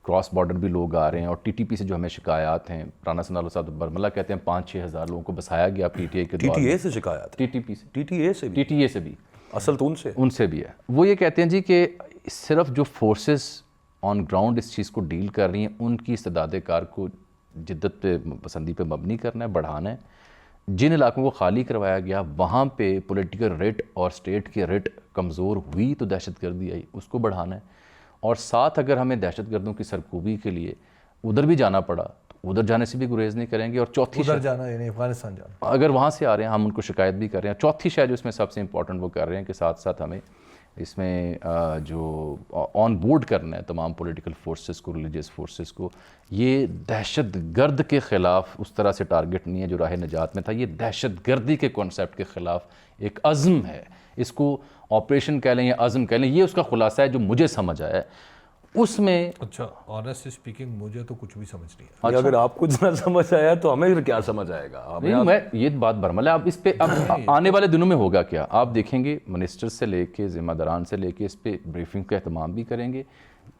کراس بارڈر بھی لوگ آ رہے ہیں، اور ٹی ٹی پی سے جو ہمیں شکایات ہیں، رانا ثناء اللہ صاحب برملہ کہتے ہیں 5-6 ہزار لوگوں کو بسایا گیا پی ٹی آئی کے دور، ٹی ٹی اے سے شکایت، ٹی ٹی پی سے، ٹی ٹی اے سے بھی، ٹی ٹی اے سے بھی، اصل تو ان سے بھی ہے۔ وہ یہ کہتے ہیں جی کہ صرف جو فورسز آن گراؤنڈ اس چیز کو ڈیل کر رہی ہیں ان کی استعداد کار کو جدت پہ پسندی پہ مبنی کرنا ہے، بڑھانا ہے، جن علاقوں کو خالی کروایا گیا وہاں پہ پولیٹیکل ریٹ اور اسٹیٹ کی ریٹ کمزور ہوئی تو دہشت گردی آئی، اس کو بڑھانا ہے، اور ساتھ اگر ہمیں دہشت گردوں کی سرکوبی کے لیے ادھر بھی جانا پڑا تو ادھر جانے سے بھی گریز نہیں کریں گے، اور چوتھی ادھر جانا یعنی افغانستان جانا، اگر وہاں سے آ رہے ہیں ہم ان کو شکایت بھی کر رہے ہیں۔ چوتھی شاید جو اس میں سب سے امپورٹنٹ وہ کر رہے ہیں کہ ساتھ ساتھ ہمیں اس میں جو آن بورڈ کرنا ہے تمام پولیٹیکل فورسز کو، ریلیجیس فورسز کو، یہ دہشت گرد کے خلاف اس طرح سے ٹارگٹ نہیں ہے جو راہ نجات میں تھا، یہ دہشت گردی کے کانسیپٹ کے خلاف ایک عزم ہے، اس کو آپریشن کہہ لیں یا عزم کہہ لیں، یہ اس کا خلاصہ ہے جو مجھے سمجھ آیا ہے اس میں۔ اچھا آنیسٹلی اسپیکنگ مجھے تو کچھ بھی سمجھ نہیں آیا، یہ اگر آپ کچھ نہ سمجھ آیا تو ہمیں کیا سمجھ آئے گا؟ نہیں میں یہ بات برمل ہے، اب اس پہ اب آنے والے دنوں میں ہوگا کیا، آپ دیکھیں گے منسٹر سے لے کے ذمہ داران سے لے کے اس پہ بریفنگ کا اہتمام بھی کریں گے،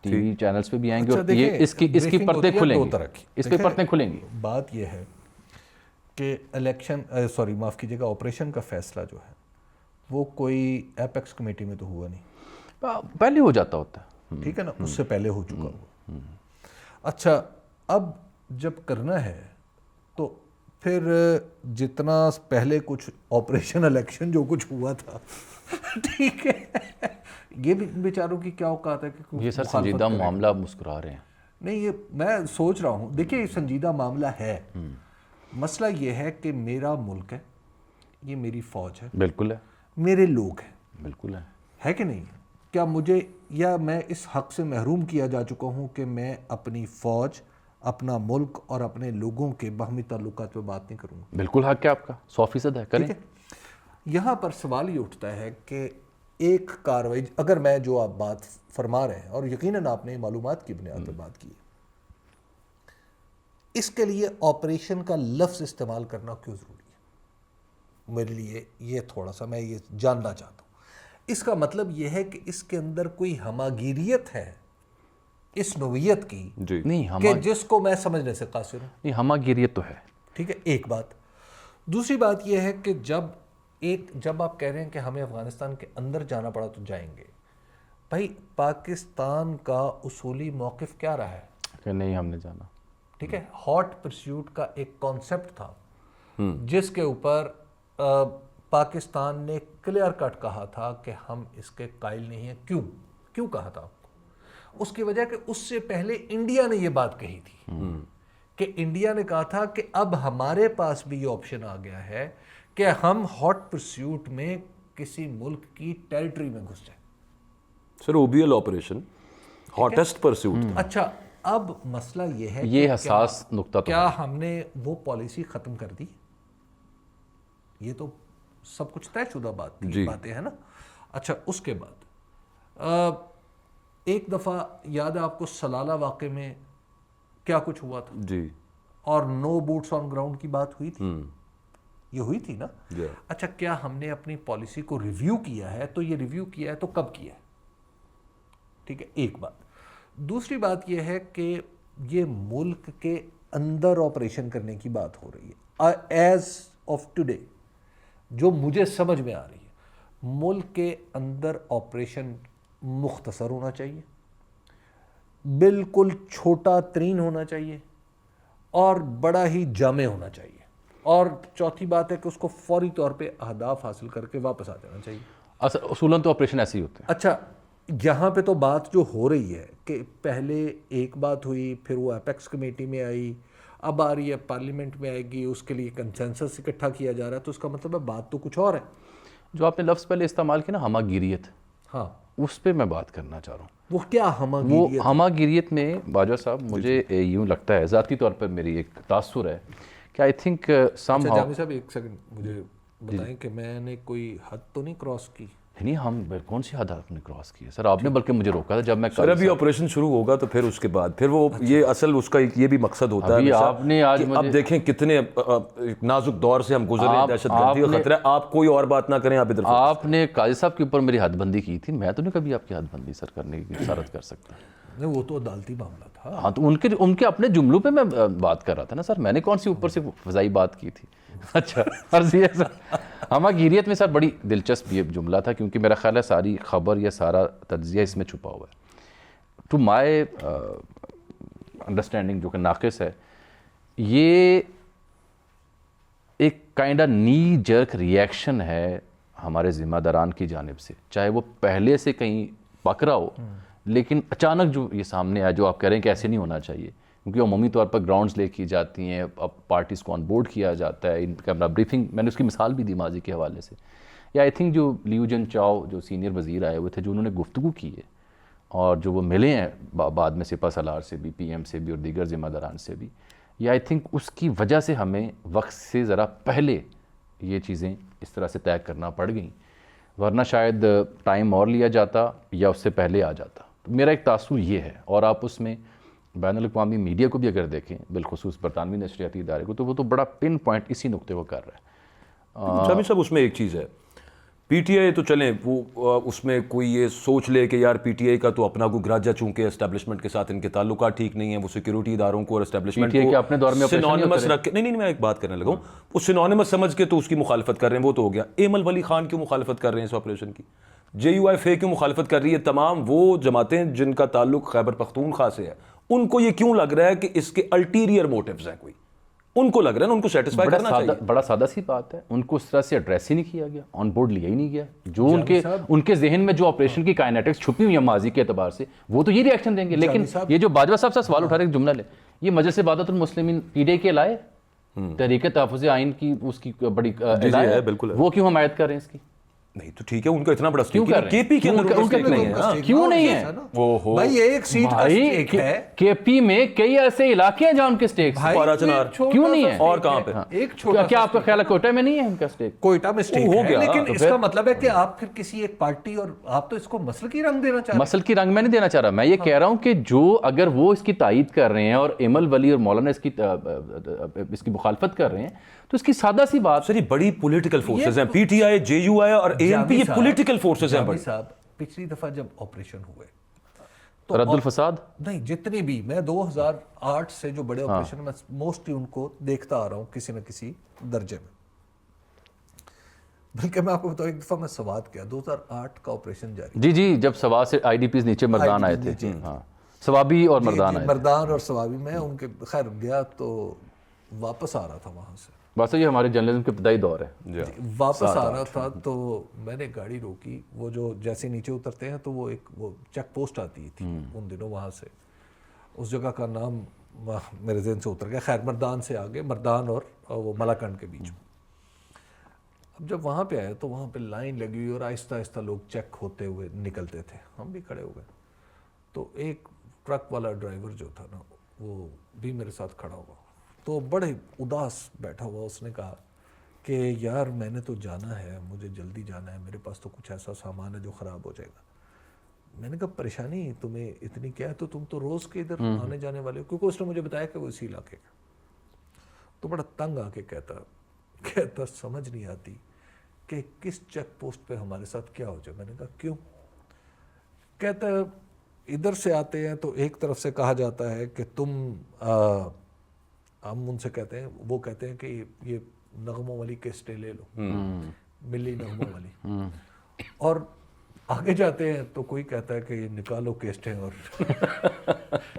ٹی وی چینلز پہ بھی آئیں گے، اور یہ اس کی پرتیں کھلیں گی، اس پہ پرتیں کھلیں گی۔ بات یہ ہے کہ معاف کیجیے گا، آپریشن کا فیصلہ جو ہے وہ کوئی ایپیکس کمیٹی میں تو ہوا نہیں، پہلے ہو جاتا ہوتا ہے، ٹھیک ہے نا، اس سے پہلے ہو چکا ہوا۔ اچھا اب جب کرنا ہے تو پھر جتنا پہلے کچھ آپریشن الیکشن جو کچھ ہوا تھا ٹھیک ہے، یہ بھی بیچاروں کی کیا اوقات ہے کہ یہ سر سنجیدہ معاملہ مسکرا رہے ہیں، نہیں یہ میں سوچ رہا ہوں، دیکھیں یہ سنجیدہ معاملہ ہے، مسئلہ یہ ہے کہ میرا ملک ہے، یہ میری فوج ہے، بالکل ہے، میرے لوگ ہیں، بالکل ہے کہ نہیں؟ کیا مجھے یا میں اس حق سے محروم کیا جا چکا ہوں کہ میں اپنی فوج، اپنا ملک اور اپنے لوگوں کے باہمی تعلقات پہ بات نہیں کروں گا؟ بالکل حق ہے آپ کا، 100% ہے، کریں۔ ٹھیک ہے، یہاں پر سوال یہ اٹھتا ہے کہ ایک کاروائی اگر میں جو آپ بات فرما رہے ہیں اور یقیناً آپ نے معلومات کی بنیاد پر بات کی ہے, اس کے لیے آپریشن کا لفظ استعمال کرنا کیوں ضروری ہے؟ میرے لیے یہ تھوڑا سا میں یہ جاننا چاہتا ہوں. اس کا مطلب یہ ہے کہ اس کے اندر کوئی ہماگیریت ہے اس نوعیت کی جی نہیں کہ جس کو میں سمجھنے سے قاصر ہوں. نہیں ہماگیریت تو ہے. ٹھیک ہے, ایک بات. دوسری بات یہ ہے کہ جب آپ کہہ رہے ہیں کہ ہمیں افغانستان کے اندر جانا پڑا تو جائیں گے, بھائی پاکستان کا اصولی موقف کیا رہا ہے کہ نہیں ہم نے جانا. ٹھیک ہے, ہاٹ پرسیوٹ کا ایک کانسیپٹ تھا جس کے اوپر پاکستان نے کلیئر کٹ کہا تھا کہ ہم اس کے قائل نہیں ہیں. کیوں کہا تھا آپ کو؟ اس کی وجہ کہ اس سے پہلے انڈیا نے یہ بات کہی تھی کہ انڈیا نے کہا تھا کہ اب ہمارے پاس بھی یہ آپشن آ گیا ہے کہ ہم ہاٹ پرسیوٹ میں کسی ملک کی ٹیریٹری میں گھس جائیں. سر OBL آپریشن ہاٹیسٹ پرسیوٹ. اچھا, اب مسئلہ یہ ہے یہ حساس نقطہ تو کیا ہم نے وہ پالیسی ختم کر دی؟ یہ تو سب کچھ طے شدہ باتیں ہیں نا. اچھا, اس کے بعد ایک دفعہ یاد ہے آپ کو سلالہ واقعے میں کیا کچھ ہوا تھا جی, اور نو بوٹس آن گراؤنڈ کی بات ہوئی تھی, یہ ہوئی تھی نا. اچھا, کیا ہم نے اپنی پالیسی کو ریویو کیا ہے؟ تو یہ ریویو کیا ہے تو کب کیا ہے؟ ٹھیک ہے, ایک بات. دوسری بات یہ ہے کہ یہ ملک کے اندر آپریشن کرنے کی بات ہو رہی ہے. ایز آف ٹوڈے جو مجھے سمجھ میں آ رہی ہے, ملک کے اندر آپریشن مختصر ہونا چاہیے, بالکل چھوٹا ترین ہونا چاہیے اور بڑا ہی جامع ہونا چاہیے. اور چوتھی بات ہے کہ اس کو فوری طور پہ اہداف حاصل کر کے واپس آ جانا چاہیے. اصولاً تو آپریشن ایسے ہی ہوتے ہیں. اچھا, یہاں پہ تو بات جو ہو رہی ہے کہ پہلے ایک بات ہوئی, پھر وہ اپیکس کمیٹی میں آئی, اب آ رہی ہے پارلیمنٹ میں آئے گی, اس کے لیے کنسنسس اکٹھا کیا جا رہا ہے. تو اس کا مطلب ہے بات تو کچھ اور ہے. جو آپ نے لفظ پہلے استعمال کیا نا ہماگیریت, ہاں, اس پہ میں بات کرنا چاہ رہا ہوں. وہ کیا ہماگیریت؟ وہ ہماگیریت میں باجوہ صاحب مجھے یوں لگتا ہے, ذاتی طور پر میری ایک تاثر ہے کہ آئی تھنک سم ہاؤ. جامی صاحب ایک سیکنڈ مجھے بتائیں کہ میں نے کوئی حد تو نہیں کراس کی؟ نہیں, ہم کون سی حد آپ نے کراس کی ہے سر؟ آپ نے بلکہ مجھے روکا تھا جب میں سر ابھی آپریشن شروع ہوگا تو پھر اس کے بعد پھر وہ یہ اصل اس کا یہ بھی مقصد ہوتا ہے آپ نے آج کہ اب دیکھیں کتنے نازک دور سے ہم گزر رہے ہیں, دہشت گردی کا خطرہ ہے. آپ کوئی اور بات نہ کریں, آپ ادھر آپ نے قاضی صاحب کے اوپر میری حد بندی کی تھی, میں تو نہیں کبھی آپ کی حد بندی سر کرنے کی جسارت کر سکتا. نہیں, وہ تو عدالتی معاملہ تھا. ہاں, تو ان کے اپنے جملوں پہ میں بات کر رہا تھا نا سر, میں نے کون سی اوپر سے فضائی بات کی تھی. اچھا, عرض یہ سر ہماگیریت میں سر بڑی دلچسپ یہ جملہ تھا, کیونکہ میرا خیال ہے ساری خبر یا سارا تجزیہ اس میں چھپا ہوا ہے. ٹو مائی انڈرسٹینڈنگ جو کہ ناقص ہے, یہ ایک کائنڈ نی جرک ریئیکشن ہے ہمارے ذمہ داران کی جانب سے, چاہے وہ پہلے سے کہیں پک رہا ہو, لیکن اچانک جو یہ سامنے آیا, جو آپ کہہ رہے ہیں کہ ایسے نہیں ہونا چاہیے, کیونکہ عمومی طور پر گراؤنڈز لے کی جاتی ہیں, اب پارٹیز کو آن بورڈ کیا جاتا ہے, ان کا بریفنگ, میں نے اس کی مثال بھی دی ماضی کے حوالے سے. یا آئی تھنک جو لیو جن چاؤ جو سینئر وزیر آئے ہوئے تھے, جو انہوں نے گفتگو کی ہے, اور جو وہ ملے ہیں بعد میں سپہ سالار سے بھی, پی ایم سے بھی, اور دیگر ذمہ داران سے بھی, یا آئی تھنک اس کی وجہ سے ہمیں وقت سے ذرا پہلے یہ چیزیں اس طرح سے طے کرنا پڑ گئیں, ورنہ شاید ٹائم اور لیا جاتا یا اس سے پہلے آ جاتا. میرا ایک تاثر یہ ہے, اور آپ اس میں بین الاقوامی میڈیا کو بھی اگر دیکھیں, بالخصوص برطانوی نشریاتی ادارے کو, تو وہ تو بڑا پن پوائنٹ اسی نقطے کو کر رہا ہے. شامی صاحب اس میں ایک چیز ہے, پی ٹی آئی تو چلیں وہ اس میں کوئی یہ سوچ لے کہ یار پی ٹی آئی کا تو اپنا کوئی گراجہ, چونکہ اسٹیبلشمنٹ کے ساتھ ان کے تعلقات ٹھیک نہیں ہیں, وہ سیکیورٹی اداروں کو اور اسٹیبلشمنٹ کو اپنے دور میں سینونیمس رکھ کے, نہیں میں ایک بات کرنے لگا ہوں, وہ سینونیمس سمجھ کے تو اس کی مخالفت کر رہے ہیں, وہ تو ہو گیا. ایمل ولی خان کیوں مخالفت کر رہے ہیں اس آپریشن کی؟ JUIF کیوں مخالفت کر رہی ہے؟ تمام وہ جماعتیں جن کا تعلق خیبر پختونخوا سے ہے, ان کو یہ کیوں لگ رہا ہے کہ اس کے الٹیریئر موٹیوز ہیں کوئی, ان کو لگ رہا ہے نا, ان کو سیٹسفائی کرنا چاہیے. بڑا سادہ سی بات ہے, ان کو اس طرح سے ایڈریس ہی نہیں کیا گیا, آن بورڈ لیا ہی نہیں گیا. جو ان کے ذہن میں جو آپریشن کی کائنیٹکس چھپی ہوئی ہے ماضی کے اعتبار سے, وہ تو یہ ری ایکشن دیں گے. لیکن یہ جو باجوہ صاحب سے سوال اٹھا رہے ایک جملہ لے, یہ مجلس وحدت المسلمین پی ڈی آئی کے لائے تحریک تحفظ آئین کی, اس کی بڑی ہے بالکل, وہ کیوں حمایت کر رہے ہیں اس کی؟ نہیں تو ٹھیک ہے, ان کا اتنا بڑا کیوں کر رہے ہیں؟ KP کے اندر ان کا نہیں ہے. کیوں نہیں ہے؟ بھائی ایک سیٹ کا اسٹیک ہے, کے پی میں کئی ایسے علاقے ہیں جہاں ان کے اسٹیک پارا چنار کیوں نہیں ہے؟ اور کہاں پہ؟ ایک چھوٹا, کیا آپ کا خیال ہے کوئٹہ میں نہیں ہے ان کا اسٹیک؟ کوئٹہ میں اسٹیک ہو ہے, گیا. لیکن اس کا مطلب ہے کہ آپ پھر کسی ایک پارٹی, اور آپ تو اس کو مسلکی رنگ دینا چاہ رہے ہیں. مسل کی رنگ میں نہیں دینا چاہ رہا, میں یہ کہہ رہا ہوں کہ جو اگر وہ اس کی تائید کر رہے ہیں اور ایمل ولی اور مولانا اس کی مخالفت کر رہے ہیں تو اس کی سادہ سی بات. سر یہ بڑی پولیٹیکل فورسز ہیں, PTI, JUI اور ANP, یہ پولیٹیکل فورسز ہیں. جامی صاحب پچھلی دفعہ جب آپریشن ہوئے رد الفساد نہیں, جتنے بھی, میں 2008 سے جو بڑے آپریشن میں موسٹلی ان کو دیکھتا آ رہا ہوں کسی نہ کسی درجے میں. بلکہ میں آپ کو بتاؤں, ایک دفعہ میں سوات گیا, 2008 کا آپریشن جاری. جی جب سوات سے IDPs نیچے مردان آئے تھے, ہاں سوابی اور مردان آئے, مردان اور سوابی میں ان کے خیر گیا تو واپس آ رہا تھا وہاں سے. بس یہ ہمارے جرنلزم کے ابتدائی دور ہے. واپس آ رہا تھا تو میں نے گاڑی روکی, وہ جو جیسے نیچے اترتے ہیں تو وہ ایک وہ چیک پوسٹ آتی تھی ان دنوں وہاں سے, اس جگہ کا نام میرے ذہن سے اتر گیا. خیر مردان سے آگے, مردان اور وہ ملاکنڈ کے بیچ میں. اب جب وہاں پہ آئے تو وہاں پہ لائن لگی ہوئی اور آہستہ آہستہ لوگ چیک ہوتے ہوئے نکلتے تھے, ہم بھی کھڑے ہو گئے. تو ایک ٹرک والا ڈرائیور جو تھا نا وہ بھی میرے ساتھ کھڑا ہوا, تو بڑے اداس بیٹھا ہوا. اس نے کہا کہ یار میں نے تو جانا ہے, مجھے جلدی جانا ہے, میرے پاس تو کچھ ایسا سامان ہے جو خراب ہو جائے گا. میں نے کہا پریشانی تمہیں اتنی کیا ہے, تو تم تو روز کے ادھر آنے جانے والے ہو, کیونکہ اس نے مجھے بتایا کہ وہ اسی علاقے کا. تو بڑا تنگ آ کے کہتا سمجھ نہیں آتی کہ کس چیک پوسٹ پہ ہمارے ساتھ کیا ہو جائے. میں نے کہا کیوں؟ کہتا ادھر سے آتے ہیں تو ایک طرف سے کہا جاتا ہے کہ تم ہم ان سے کہتے ہیں, وہ کہتے ہیں کہ یہ نغموں والی کیسٹیں لے لو, ملی نغموں والی, اور آگے جاتے ہیں تو کوئی کہتا ہے کہ یہ نکالو کیسٹیں اور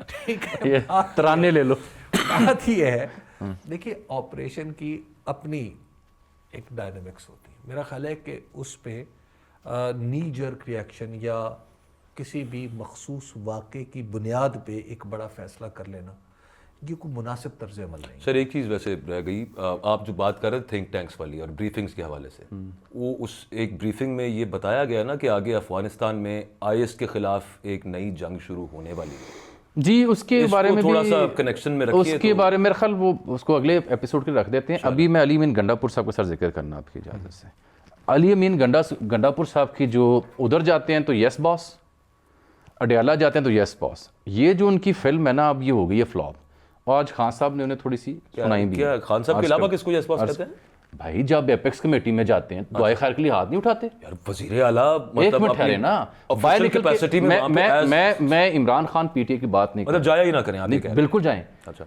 ٹھیک ہے ترانے لے لو. بات یہ ہے, دیکھیے آپریشن کی اپنی ایک ڈائنامکس ہوتی ہے. میرا خیال ہے کہ اس پہ نی جرک ریئیکشن یا کسی بھی مخصوص واقعے کی بنیاد پہ ایک بڑا فیصلہ کر لینا یہ کوئی مناسب طرز عمل نہیں. سر ایک چیز ویسے رہ گئی, آپ جو بات کر رہے تھے تھنک ٹینکس والی اور بریفنگز کے حوالے سے, وہ اس ایک بریفنگ میں یہ بتایا گیا نا کہ آگے افغانستان میں IS کے خلاف ایک نئی جنگ شروع ہونے والی ہے. جی اس کے بارے میں تھوڑا سا کنیکشن میں رکھیے, اس کے بارے میں میرا خیال وہ اس کو اگلے ایپیسوڈ کے رکھ دیتے ہیں. ابھی میں علی امین گنڈا پور صاحب کا سر ذکر کرنا آپ کی اجازت سے. علی امین گنڈا پور صاحب کی جو ادھر جاتے ہیں تو یس باس, اڈیالہ جاتے ہیں تو یس باس, یہ جو ان کی فلم ہے نا اب یہ ہو گئی ہے فلاپ. آج خان صاحب نے انہیں تھوڑی سی سنائی بھی. کیا خان صاحب کے علاوہ کس کو یس باس کہتے ہیں؟ بھائی جب ایپیکس کمیٹی میں جاتے ہیں دعائے خیر کے لیے ہاتھ نہیں اٹھاتے. یار وزیر اعلیٰ ایک منٹ ٹھہرے نا, باہر نکل میں عمران خان PTI کی بات نہیں, مطلب جایا ہی نہ کریں آپ, بالکل جائیں. اچھا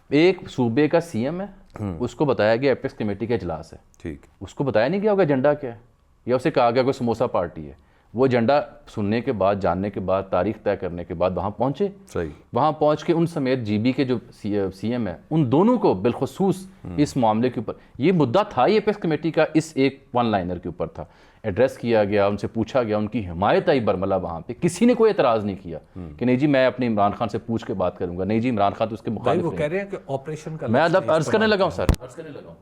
ایک صوبے کا CM ہے, اس کو بتایا گیا ایپیکس کمیٹی کا اجلاس ہے, ٹھیک, اس کو بتایا نہیں گیا ہوگا ایجنڈا کیا ہے, یا اسے کہا گیا کوئی سموسا پارٹی ہے. وہ ایجنڈا سننے کے بعد, جاننے کے بعد, تاریخ طے کرنے کے بعد وہاں پہنچے. صحیح. وہاں پہنچ کے ان سمیت GB کے جو CM ہے ان دونوں کو بالخصوص اس معاملے کے اوپر, یہ مدعا تھا یہ ایپیکس کمیٹی کا, اس ایک ون لائنر کے اوپر تھا, ایڈریس کیا گیا, ان سے پوچھا گیا, ان کی حمایت آئی برملا وہاں پہ. کسی نے کوئی اعتراض نہیں کیا کہ نہیں جی میں اپنے عمران خان سے پوچھ کے بات کروں گا, نہیں جی عمران خان تو اس کے مخالف وہ کہہ رہے ہیں کہ آپریشن کا میں ادب عرض کرنے لگا ہوں سر, عرض کرنے لگا ہوں.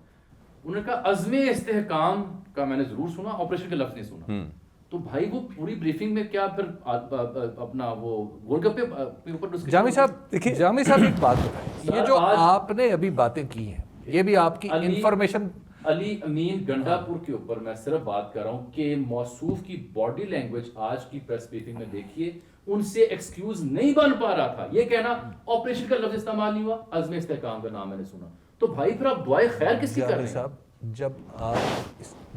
انہوں نے کہا عزم استحکام کا میں نے ضرور سنا, آپریشن کا لفظ نہیں سنا. تو بھائی وہ پوری بریفنگ میں کیا پھر اپنا وہ گول گپے اوپر. جامی صاحب دیکھیے, جامی صاحب ایک بات بتائیں, یہ جو آپ نے ابھی باتیں کی ہیں یہ بھی آپ کی انفارمیشن. علی امین گنڈا پور کے اوپر میں صرف بات کر رہا ہوں کہ موصوف کی باڈی لینگویج آج کی پریس بریفنگ میں دیکھیے, ان سے ایکسکیوز نہیں بن پا رہا تھا. یہ کہنا آپریشن کا لفظ استعمال نہیں ہوا, عزم استحکام کا نام میں نے سنا. تو بھائی پھر آپ دعائے خیر کس کی کر رہے ہیں؟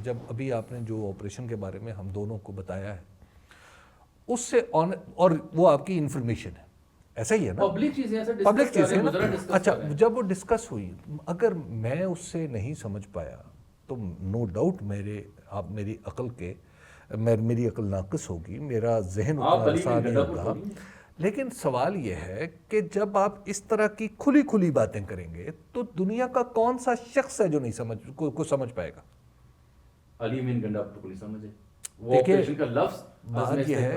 جب ابھی آپ نے جو آپریشن کے بارے میں ہم دونوں کو بتایا ہے اس سے اور وہ آپ کی انفارمیشن ہے, ایسا ہی ہے نا, پبلک چیزیں پبلک چیزیں. اچھا جب وہ ڈسکس ہوئی, اگر میں اس سے نہیں سمجھ پایا تو نو ڈاؤٹ میری عقل کے میری عقل ناقص ہوگی, میرا ذہن اتنا آسان نہیں ہوگا. لیکن سوال یہ ہے کہ جب آپ اس طرح کی کھلی باتیں کریں گے تو دنیا کا کون سا شخص ہے جو نہیں سمجھ پائے گا؟ علی امین گنڈا پور کو نہیں سمجھے وہ آپریشن کا لفظ. بات یہ ہے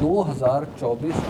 2024